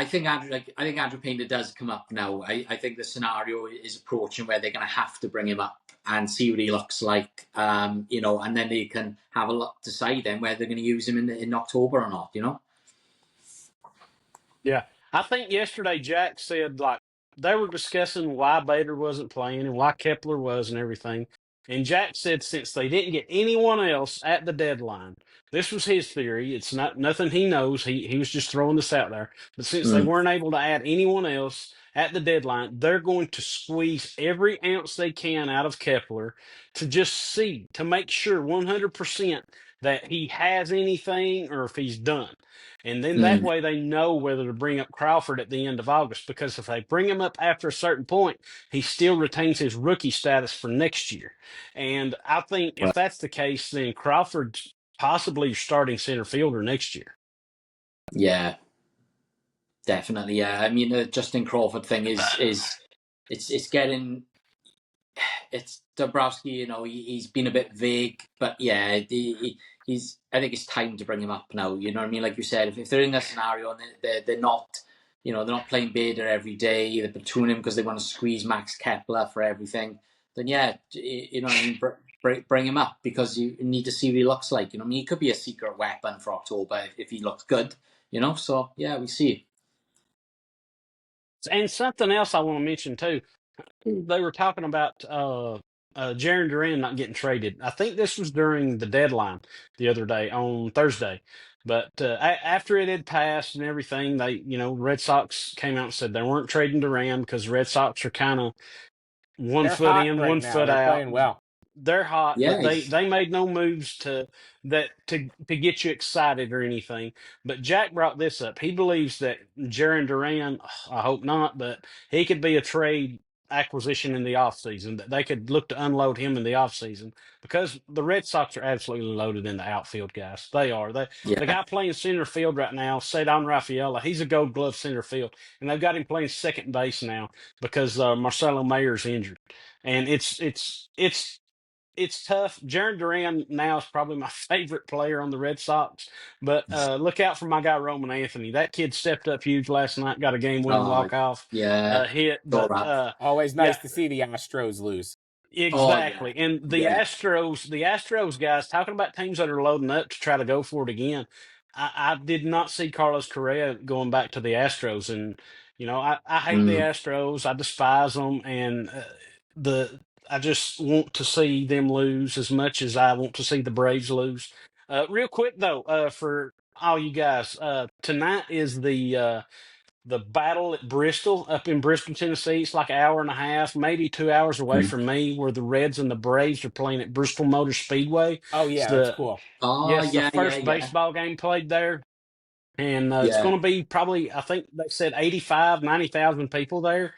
think Andrew Painter does come up now. I think the scenario is approaching where they're going to have to bring him up and see what he looks like, and then they can have a lot to decide then whether they're going to use him in October or not. Yeah. I think yesterday Jack said, like, they were discussing why Bader wasn't playing and why Kepler was and everything. And Jack said since they didn't get anyone else at the deadline, this was his theory. It's not nothing he knows. He was just throwing this out there. But since they weren't able to add anyone else at the deadline, they're going to squeeze every ounce they can out of Kepler to just see, to make sure 100% that he has anything or if he's done. And then that way they know whether to bring up Crawford at the end of August, because if they bring him up after a certain point, he still retains his rookie status for next year. And I think if that's the case, then Crawford's possibly starting center fielder next year. Yeah, definitely. Yeah, I mean the Justin Crawford thing is it's getting. It's Dombrowski, he's been a bit vague, but yeah, he's. I think it's time to bring him up now. You know what I mean? Like you said, if they're in that scenario and they're not, they're not playing Bader every day, they're platooning him because they want to squeeze Max Kepler for everything. Then yeah, you know what I mean? Bring him up because you need to see what he looks like. I mean, he could be a secret weapon for October if he looks good. So yeah, we see. And something else I want to mention too. They were talking about Jaron Duran not getting traded. I think this was during the deadline the other day on Thursday. But after it had passed and everything, they, Red Sox came out and said they weren't trading Duran because Red Sox are kind of one They're foot hot in, right 1 now. foot They're out. playing well. They're hot, Yeah, but they made no moves to get you excited or anything. But Jack brought this up. He believes that Jaron Duran, I hope not, but he could be a trade acquisition in the offseason, that they could look to unload him in the offseason because the Red Sox are absolutely loaded in the outfield, guys. They are. The yeah, guy playing center field right now, Cedon Rafaela, he's a gold glove center field, and they've got him playing second base now because Marcelo Mayer's injured. And it's tough. Jaron Duran now is probably my favorite player on the Red Sox, but look out for my guy Roman Anthony. That kid stepped up huge last night, got a game-winning walk-off yeah, hit. But always nice yeah, to see the Astros lose. exactly. yeah, And the Astros guys, talking about teams that are loading up to try to go for it again. I did not see Carlos Correa going back to the Astros, and I hate the Astros. I despise them, and the I just want to see them lose as much as I want to see the Braves lose. Real quick though, for all you guys, tonight is the battle at Bristol, up in Bristol, Tennessee. It's like an hour and a half, maybe 2 hours away from me, where the Reds and the Braves are playing at Bristol Motor Speedway. Oh It's yeah, that's the cool. Yes, the Yeah, yeah, first yeah, baseball game played there. And it's yeah. going to be probably, I think they said 85, 90,000 people there.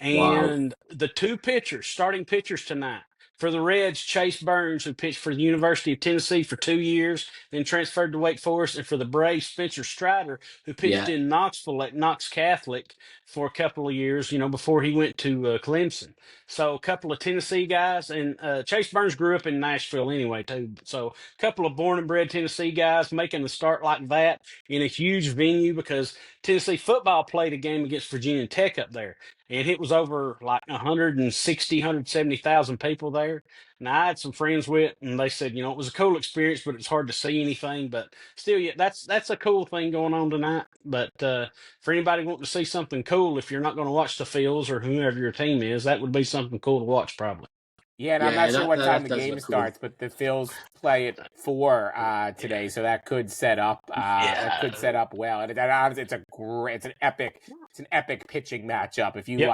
Wow. And the two pitchers, starting pitchers tonight, For the Reds, Chase Burns, who pitched for the University of Tennessee for 2 years, then transferred to Wake Forest. And for the Braves, Spencer Strider, who pitched Yeah. in Knoxville at Knox Catholic for a couple of years, before he went to Clemson. So a couple of Tennessee guys. And Chase Burns grew up in Nashville anyway, too. So a couple of born and bred Tennessee guys making a start like that in a huge venue, because Tennessee football played a game against Virginia Tech up there. And it was over like 160, 170,000 people there. And I had some friends with, and they said, it was a cool experience, but it's hard to see anything. But still, yeah, that's a cool thing going on tonight. But for anybody wanting to see something cool, if you're not going to watch the Phils or whoever your team is, that would be something cool to watch, probably. Yeah, and I'm Yeah, not sure what time the that does game look cool. starts, but the Phils play at 4 today, so that could set up. That could set up well. And it's an epic pitching matchup. If you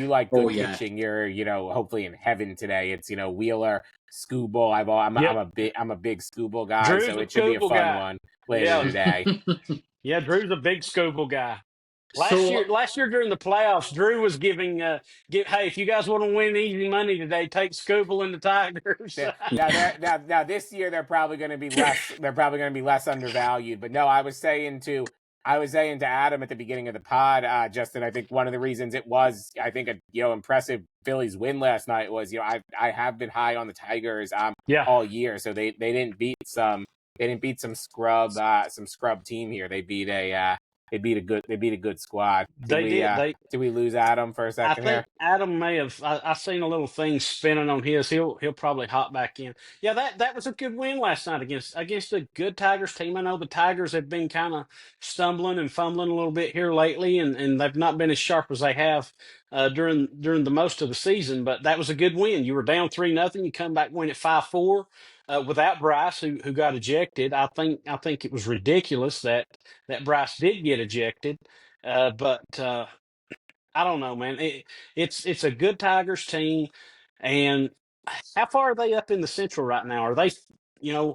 like good pitching, you're hopefully in heaven today. It's Wheeler, Skubal. I'm a big Skubal guy, Drew's so it should be a fun one later today. Yeah, Drew's a big Skubal guy. Last year during the playoffs, Drew was giving, hey, if you guys want to win easy money today, take Skubal and the Tigers. now this year they're probably going to be less. They're probably going to be less undervalued. But no, I was saying to Adam at the beginning of the pod, Justin. I think one of the reasons it was, impressive Phillies win last night was, I have been high on the Tigers all year, so they didn't beat some scrub team here. They beat a good squad. Did we lose Adam for a second? I think Adam may have. I seen a little thing spinning on his. He'll probably hop back in. Yeah, that was a good win last night against a good Tigers team. I know the Tigers have been kind of stumbling and fumbling a little bit here lately, and they've not been as sharp as they have during the most of the season. But that was a good win. You were down 3-0. You come back, win at 5-4. Without Bryce, who got ejected. I think it was ridiculous that Bryce did get ejected. But I don't know, man. It's a good Tigers team. And how far are they up in the Central right now? Are they,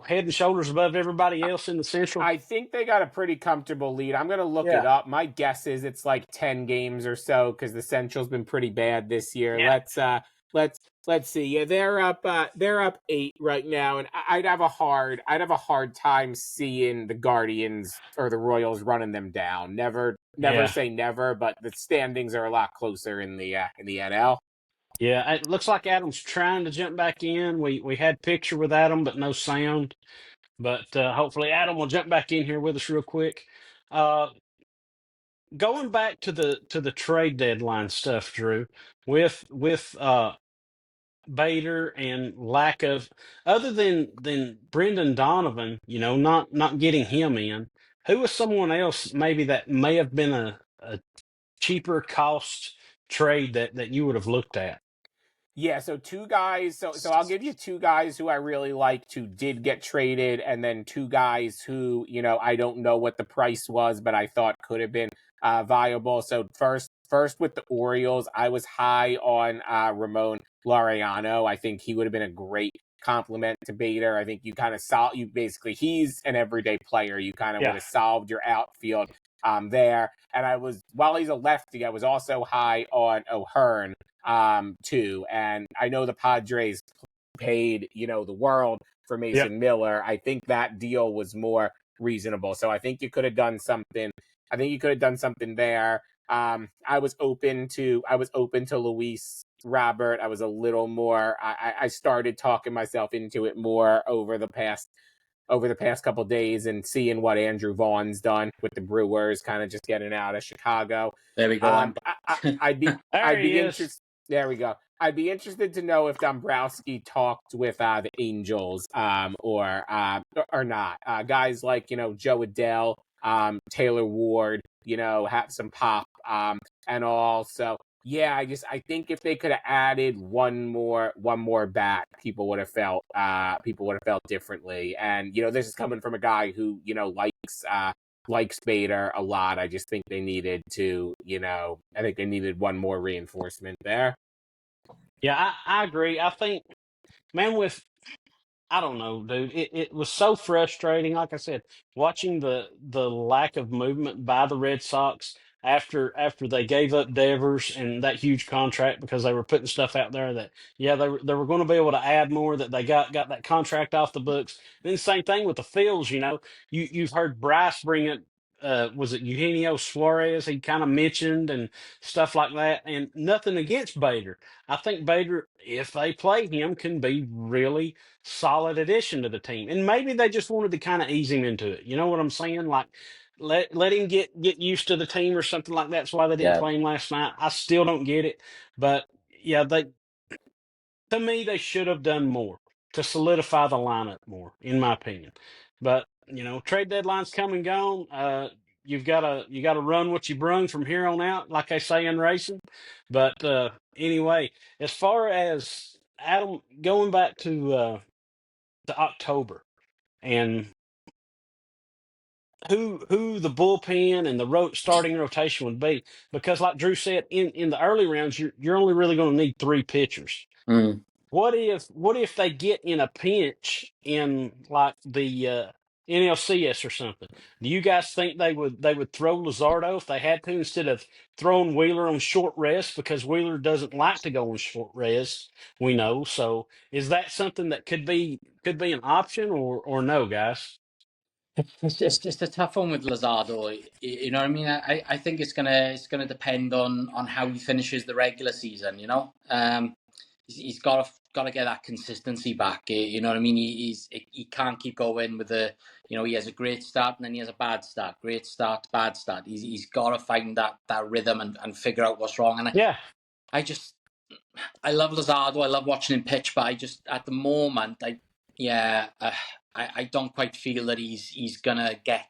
head and shoulders above everybody else in the Central? I think they got a pretty comfortable lead. I'm going to look it up. My guess is it's like 10 games or so, because the Central's been pretty bad this year. Yeah. Let's see. Yeah, they're up 8 right now, and I'd have a hard time seeing the Guardians or the Royals running them down. Never say never, but the standings are a lot closer in the NL. Yeah, it looks like Adam's trying to jump back in. We had picture with Adam, but no sound. But hopefully Adam will jump back in here with us real quick. Going back to the trade deadline stuff, Drew, with Bader and lack of, other than Brendan Donovan, not getting him in, who was someone else maybe that may have been a cheaper cost trade that you would have looked at? Yeah, so two guys. So I'll give you two guys who I really liked who did get traded, and then two guys who, I don't know what the price was, but I thought could have been viable. So first with the Orioles, I was high on Ramon Laureano. I think he would have been a great complement to Bader. I think you kind of he's an everyday player. You kind of would have solved your outfield there. And while he's a lefty, I was also high on O'Hearn too. And I know the Padres paid, the world for Mason Miller. I think that deal was more reasonable. So I think you could have done something. There. I was open to Luis Robert. I was a little more, I started talking myself into it more over the past couple of days, and seeing what Andrew Vaughn's done with the Brewers, kind of just getting out of Chicago. There we go. I'd be interested. There we go. I'd be interested to know if Dombrowski talked with the Angels or not. Guys like Joe Adele, Taylor Ward, have some pop and all. So yeah, I think if they could have added one more bat, people would have felt differently. And this is coming from a guy who likes Bader a lot. I just think they needed to, I think they needed one more reinforcement there. Yeah, I agree. I think, man, I don't know, dude. It was so frustrating. Like I said, watching the lack of movement by the Red Sox. after they gave up Devers and that huge contract because they were putting stuff out there that they were going to be able to add more, that they got that contract off the books. And then same thing with the Phils. You've heard Bryce bring it. Was it Eugenio Suarez? He kind of mentioned and stuff like that. And nothing against Bader. I think Bader, if they play him, can be really solid addition to the team. And maybe they just wanted to kind of ease him into it. You know what I'm saying? Like let him get used to the team or something like that. That's why they didn't Yeah. play him last night. I still don't get it. But yeah, to me they should have done more to solidify the lineup more, in my opinion. But trade deadline's come and gone. You gotta run what you brung from here on out, like they say in racing. But anyway, as far as Adam, going back to October and who the bullpen and the starting rotation would be, because like Drew said, in the early rounds you're only really going to need three pitchers. Mm. What if they get in a pinch in like the NLCS or something? Do you guys think they would throw Luzardo if they had to, instead of throwing Wheeler on short rest, because Wheeler doesn't like to go on short rest, we know. So is that something that could be an option, or no, guys? It's just a tough one with Lazardo. You know what I mean? I think it's gonna depend on how he finishes the regular season. He's got to get that consistency back. You know what I mean? He can't keep going with he has a great start and then he has a bad start, great start, bad start. He's got to find that rhythm and figure out what's wrong. And Yeah. I love Lazardo. I love watching him pitch, but I just at the moment I don't quite feel that he's gonna get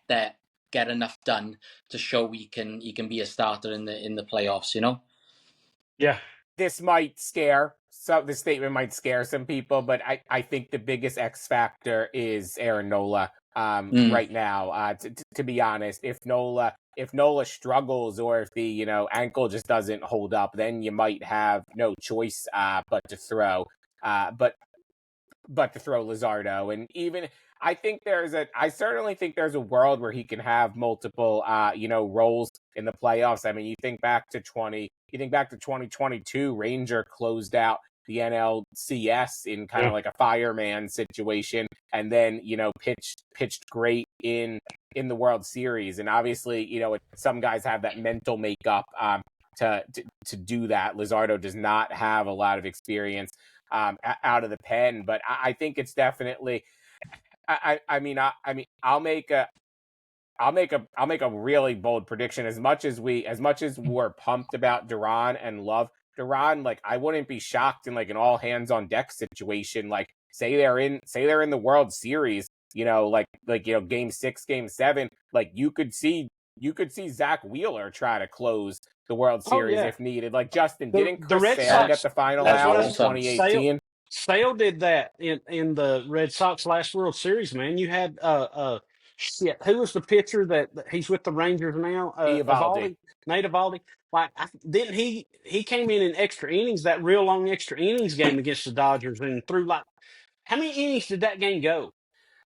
enough done to show he can be a starter in the playoffs. Yeah. This statement might scare some people, but I think the biggest X factor is Aaron Nola right now. To be honest, if Nola struggles, or if the ankle just doesn't hold up, then you might have no choice but to throw Luzardo. And even I certainly think there's a world where he can have multiple roles in the playoffs. I mean, you think back to 2022, Ranger closed out the NLCS in kind of like a fireman situation, and then pitched great in the World Series. And obviously, some guys have that mental makeup to do that. Luzardo does not have a lot of experience out of the pen, but I think it's definitely. I'll make a really bold prediction. As much as we're pumped about Duran and love Duran, like I wouldn't be shocked in like an all hands on deck situation. Like say they're in the World Series, game 6, game 7, like you could see Zach Wheeler try to close the World Series if needed. Like Justin, didn't Chris Red Sale Sox get the final That's out what in 2018? Sale did that in the Red Sox last World Series, man. You had shit. Who was the pitcher that he's with the Rangers now? Eovaldi. Nate Eovaldi. Like, didn't he came in extra innings, that real long extra innings game against the Dodgers, and threw like, how many innings did that game go?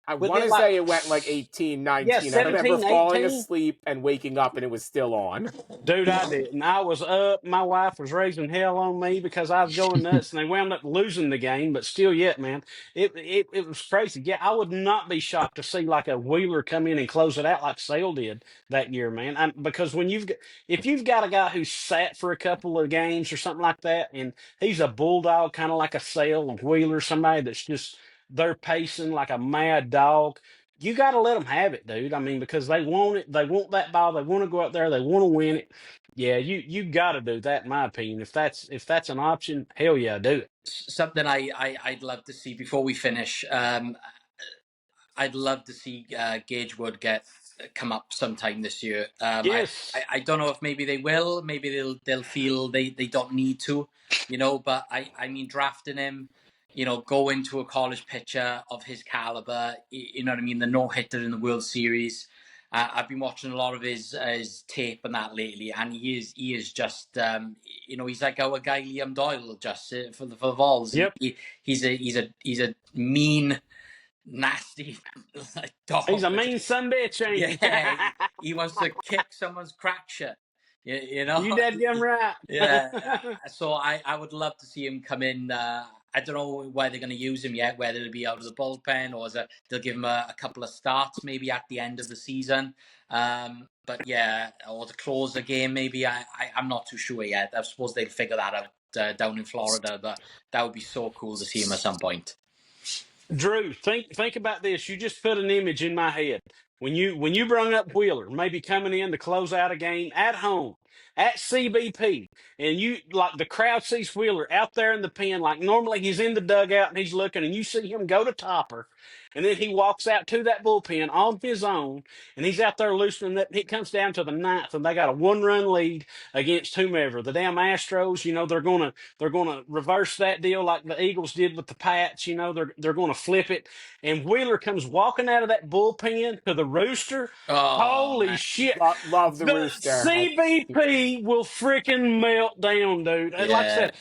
I want to say it went like 18, 19. Yeah, 17, I remember falling 18. asleep and waking up and it was still on. Dude, I did. And I was up. My wife was raising hell on me because I was going nuts, and they wound up losing the game. But still, yet, man, it was crazy. Yeah, I would not be shocked to see like a Wheeler come in and close it out like Sale did that year, man. Because if you've got a guy who's sat for a couple of games or something like that, and he's a bulldog, kind of like a Sale or Wheeler, somebody that's just they're pacing like a mad dog. You got to let them have it, dude. I mean, because they want it. They want that ball. They want to go out there. They want to win it. Yeah, you got to do that, in my opinion. If that's an option, hell yeah, do it. Something I'd love to see before we finish. I'd love to see Gage Wood come up sometime this year. Yes. I don't know if maybe they will. Maybe they'll feel they don't need to, But I mean, drafting him, going to a college pitcher of his caliber, you know what I mean? The no-hitter in the World Series. I've been watching a lot of his tape and that lately, and he is just he's like our guy Liam Doyle, just for the Vols. Yep. He's a mean, nasty dog. He's a mean son bitch, ain't he? Yeah, he wants to kick someone's crack shit. You know, You dead gum right. yeah. So I would love to see him come in. I don't know where they're going to use him yet, whether it'll be out of the bullpen or they'll give him a couple of starts maybe at the end of the season. But yeah, or to close the game maybe. I'm not too sure yet. I suppose they'll figure that out down in Florida, but that would be so cool to see him at some point. Drew, think about this. You just put an image in my head. When you brought up Wheeler, maybe coming in to close out a game at home at CBP, and you like the crowd sees Wheeler out there in the pen, like normally he's in the dugout and he's looking, and you see him go to topper, and then he walks out to that bullpen on his own, and he's out there loosening that. It comes down to the ninth, and they got a 1-run lead against whomever. The damn Astros, they're gonna reverse that deal like the Eagles did with the Pats. They're gonna flip it. And Wheeler comes walking out of that bullpen to the rooster. Oh Holy man, shit. Love the The rooster. CBP will freaking melt down, dude. And like I yeah. said,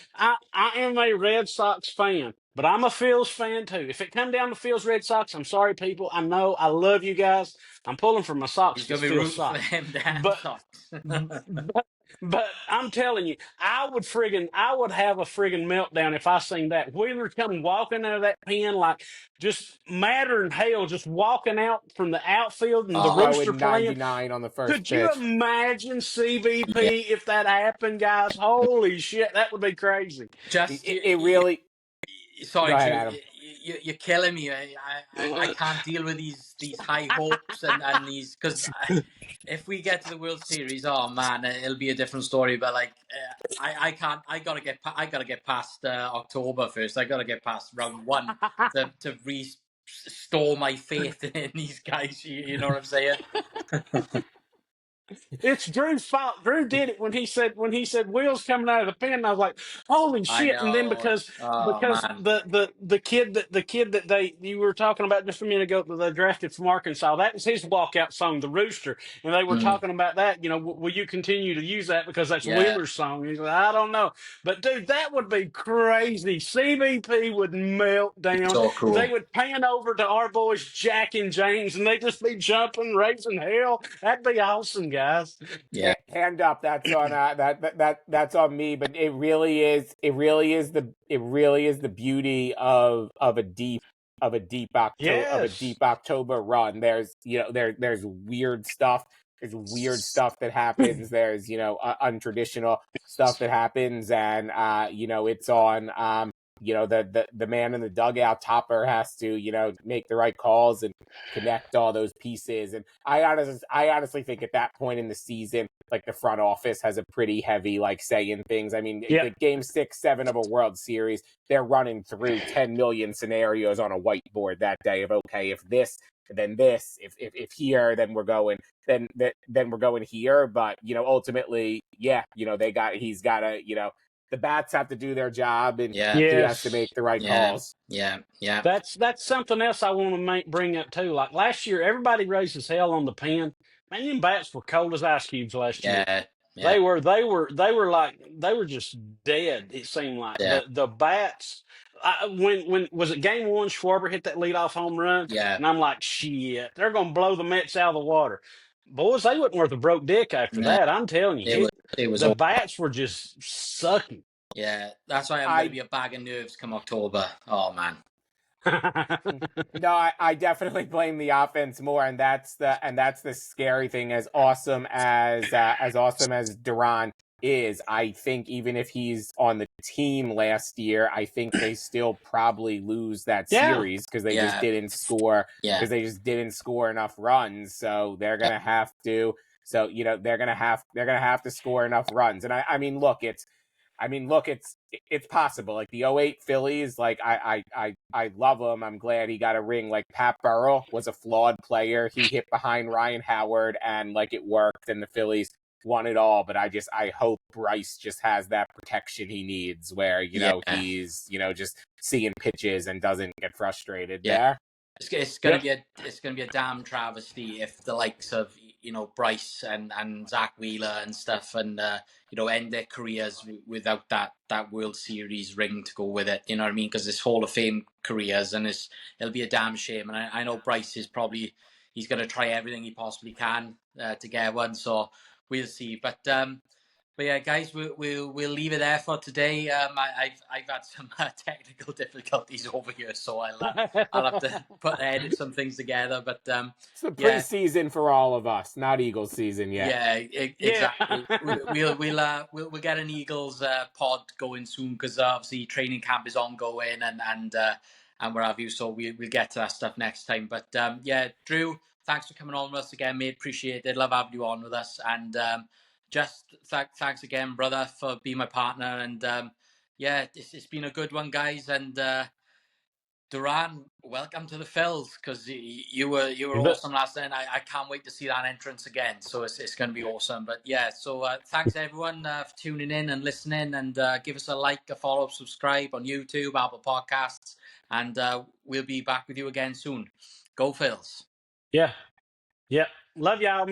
I am a Red Sox fan, but I'm a Phil's fan too. If it come down to Phil's Red Sox, I'm sorry, people. I know I love you guys. I'm pulling for my Sox He's because gonna be Phil's rooting for Sox. them damn But Sox. but I'm telling you, I would have a friggin' meltdown if I seen that Wheeler come walking out of that pen like just madder than hell, just walking out from the outfield and the Oh rooster Throwing playing. 99 on the first Could you pitch. imagine yeah, CBP if that happened, guys? Holy shit, that would be crazy. just It really. sorry, Go ahead, Drew. Adam. You're killing me. I can't deal with these high hopes and these because if we get to the World Series, oh man, it'll be a different story. But like, I can't. I gotta get past October first. I gotta get past round one to restore my faith in these guys. You know what I'm saying? It's Drew's fault. Drew did it when he said Will's coming out of the pen. And I was like, holy I shit! And then know. because Oh because man. the kid that you were talking about just a minute ago that they drafted from Arkansas, that was his walkout song, the Rooster, and they were Mm, talking about that. Will you continue to use that because that's yeah. Wheeler's song? He's like, I don't know, but dude, that would be crazy. CBP would melt down. So They cool. would pan over to our boys Jack and James, and they'd just be jumping, raising hell. That'd be awesome, guys. Yeah. Hand up. That's on that's on me. But it really is the beauty of a Yes. deep October run. There's weird stuff. There's weird stuff that happens. There's untraditional stuff that happens, and it's on. The man in the dugout, Topper, has to make the right calls and connect all those pieces. And I honestly think at that point in the season, like the front office has a pretty heavy say in things. I mean, Yep. the game 6, 7 of a World Series, they're running through 10 million scenarios on a whiteboard that day of okay, if this, then this, if here, then we're going, then we're going here. But ultimately, yeah, he's got to the bats have to do their job, and Yeah. he has to make Yes. the right Yeah. calls. Yeah. Yeah. That's something else I want to bring up too. Like last year, everybody raised his hell on the pen. Man, them bats were cold as ice cubes last year. Yeah. Yeah. They were just dead. It seemed like Yeah. the bats. When was it game one? Schwarber hit that leadoff home run, Yeah. and I'm like, shit, they're gonna blow the Mets out of the water. Boys, they wasn't worth a broke dick after No, that. I'm telling it you, was it was the all bats were just sucking. yeah. That's why I'm gonna I be a bag of nerves come October. Oh man. No, I definitely blame the offense more, and that's the scary thing. As awesome as Duran is, I think even if he's on the team last year, I think they still probably lose that Yeah. series because they just Yeah. didn't score Yeah. enough runs. So they're gonna have to. So they're gonna have to score enough runs. And I mean, look, it's possible. Like the '08 Phillies, like I love him. I'm glad he got a ring. Like Pat Burrell was a flawed player. He hit behind Ryan Howard and it worked, and the Phillies won it all. But I hope Bryce just has that protection he needs where Yeah. he's just seeing pitches and doesn't get frustrated Yeah. there. It's gonna Yep. be a damn travesty if the likes of Bryce and Zach Wheeler and stuff and end their careers without that World Series ring to go with it. You know what I mean? Because it's Hall of Fame careers, and it'll be a damn shame. And I know Bryce is he's gonna try everything he possibly can to get one. So we'll see. But yeah, guys, we'll leave it there for today. I've had some technical difficulties over here, so I'll have to edit some things together. But It's the yeah, preseason for all of us, not Eagles season yet. yeah, Yeah. exactly. We'll get an Eagles pod going soon, because obviously training camp is ongoing and what have you. So we'll get to that stuff next time. But yeah, Drew, thanks for coming on with us again, mate. Appreciate it. Love having you on with us. And just thanks again, brother, for being my partner. And yeah, it's been a good one, guys. And Duran, welcome to the Phils, because you were But awesome last night. I can't wait to see that entrance again. So it's going to be awesome. But yeah, so thanks everyone for tuning in and listening, and give us a like, a follow, subscribe on YouTube, Apple Podcasts, and we'll be back with you again soon. Go Phils. yeah. Love y'all, man.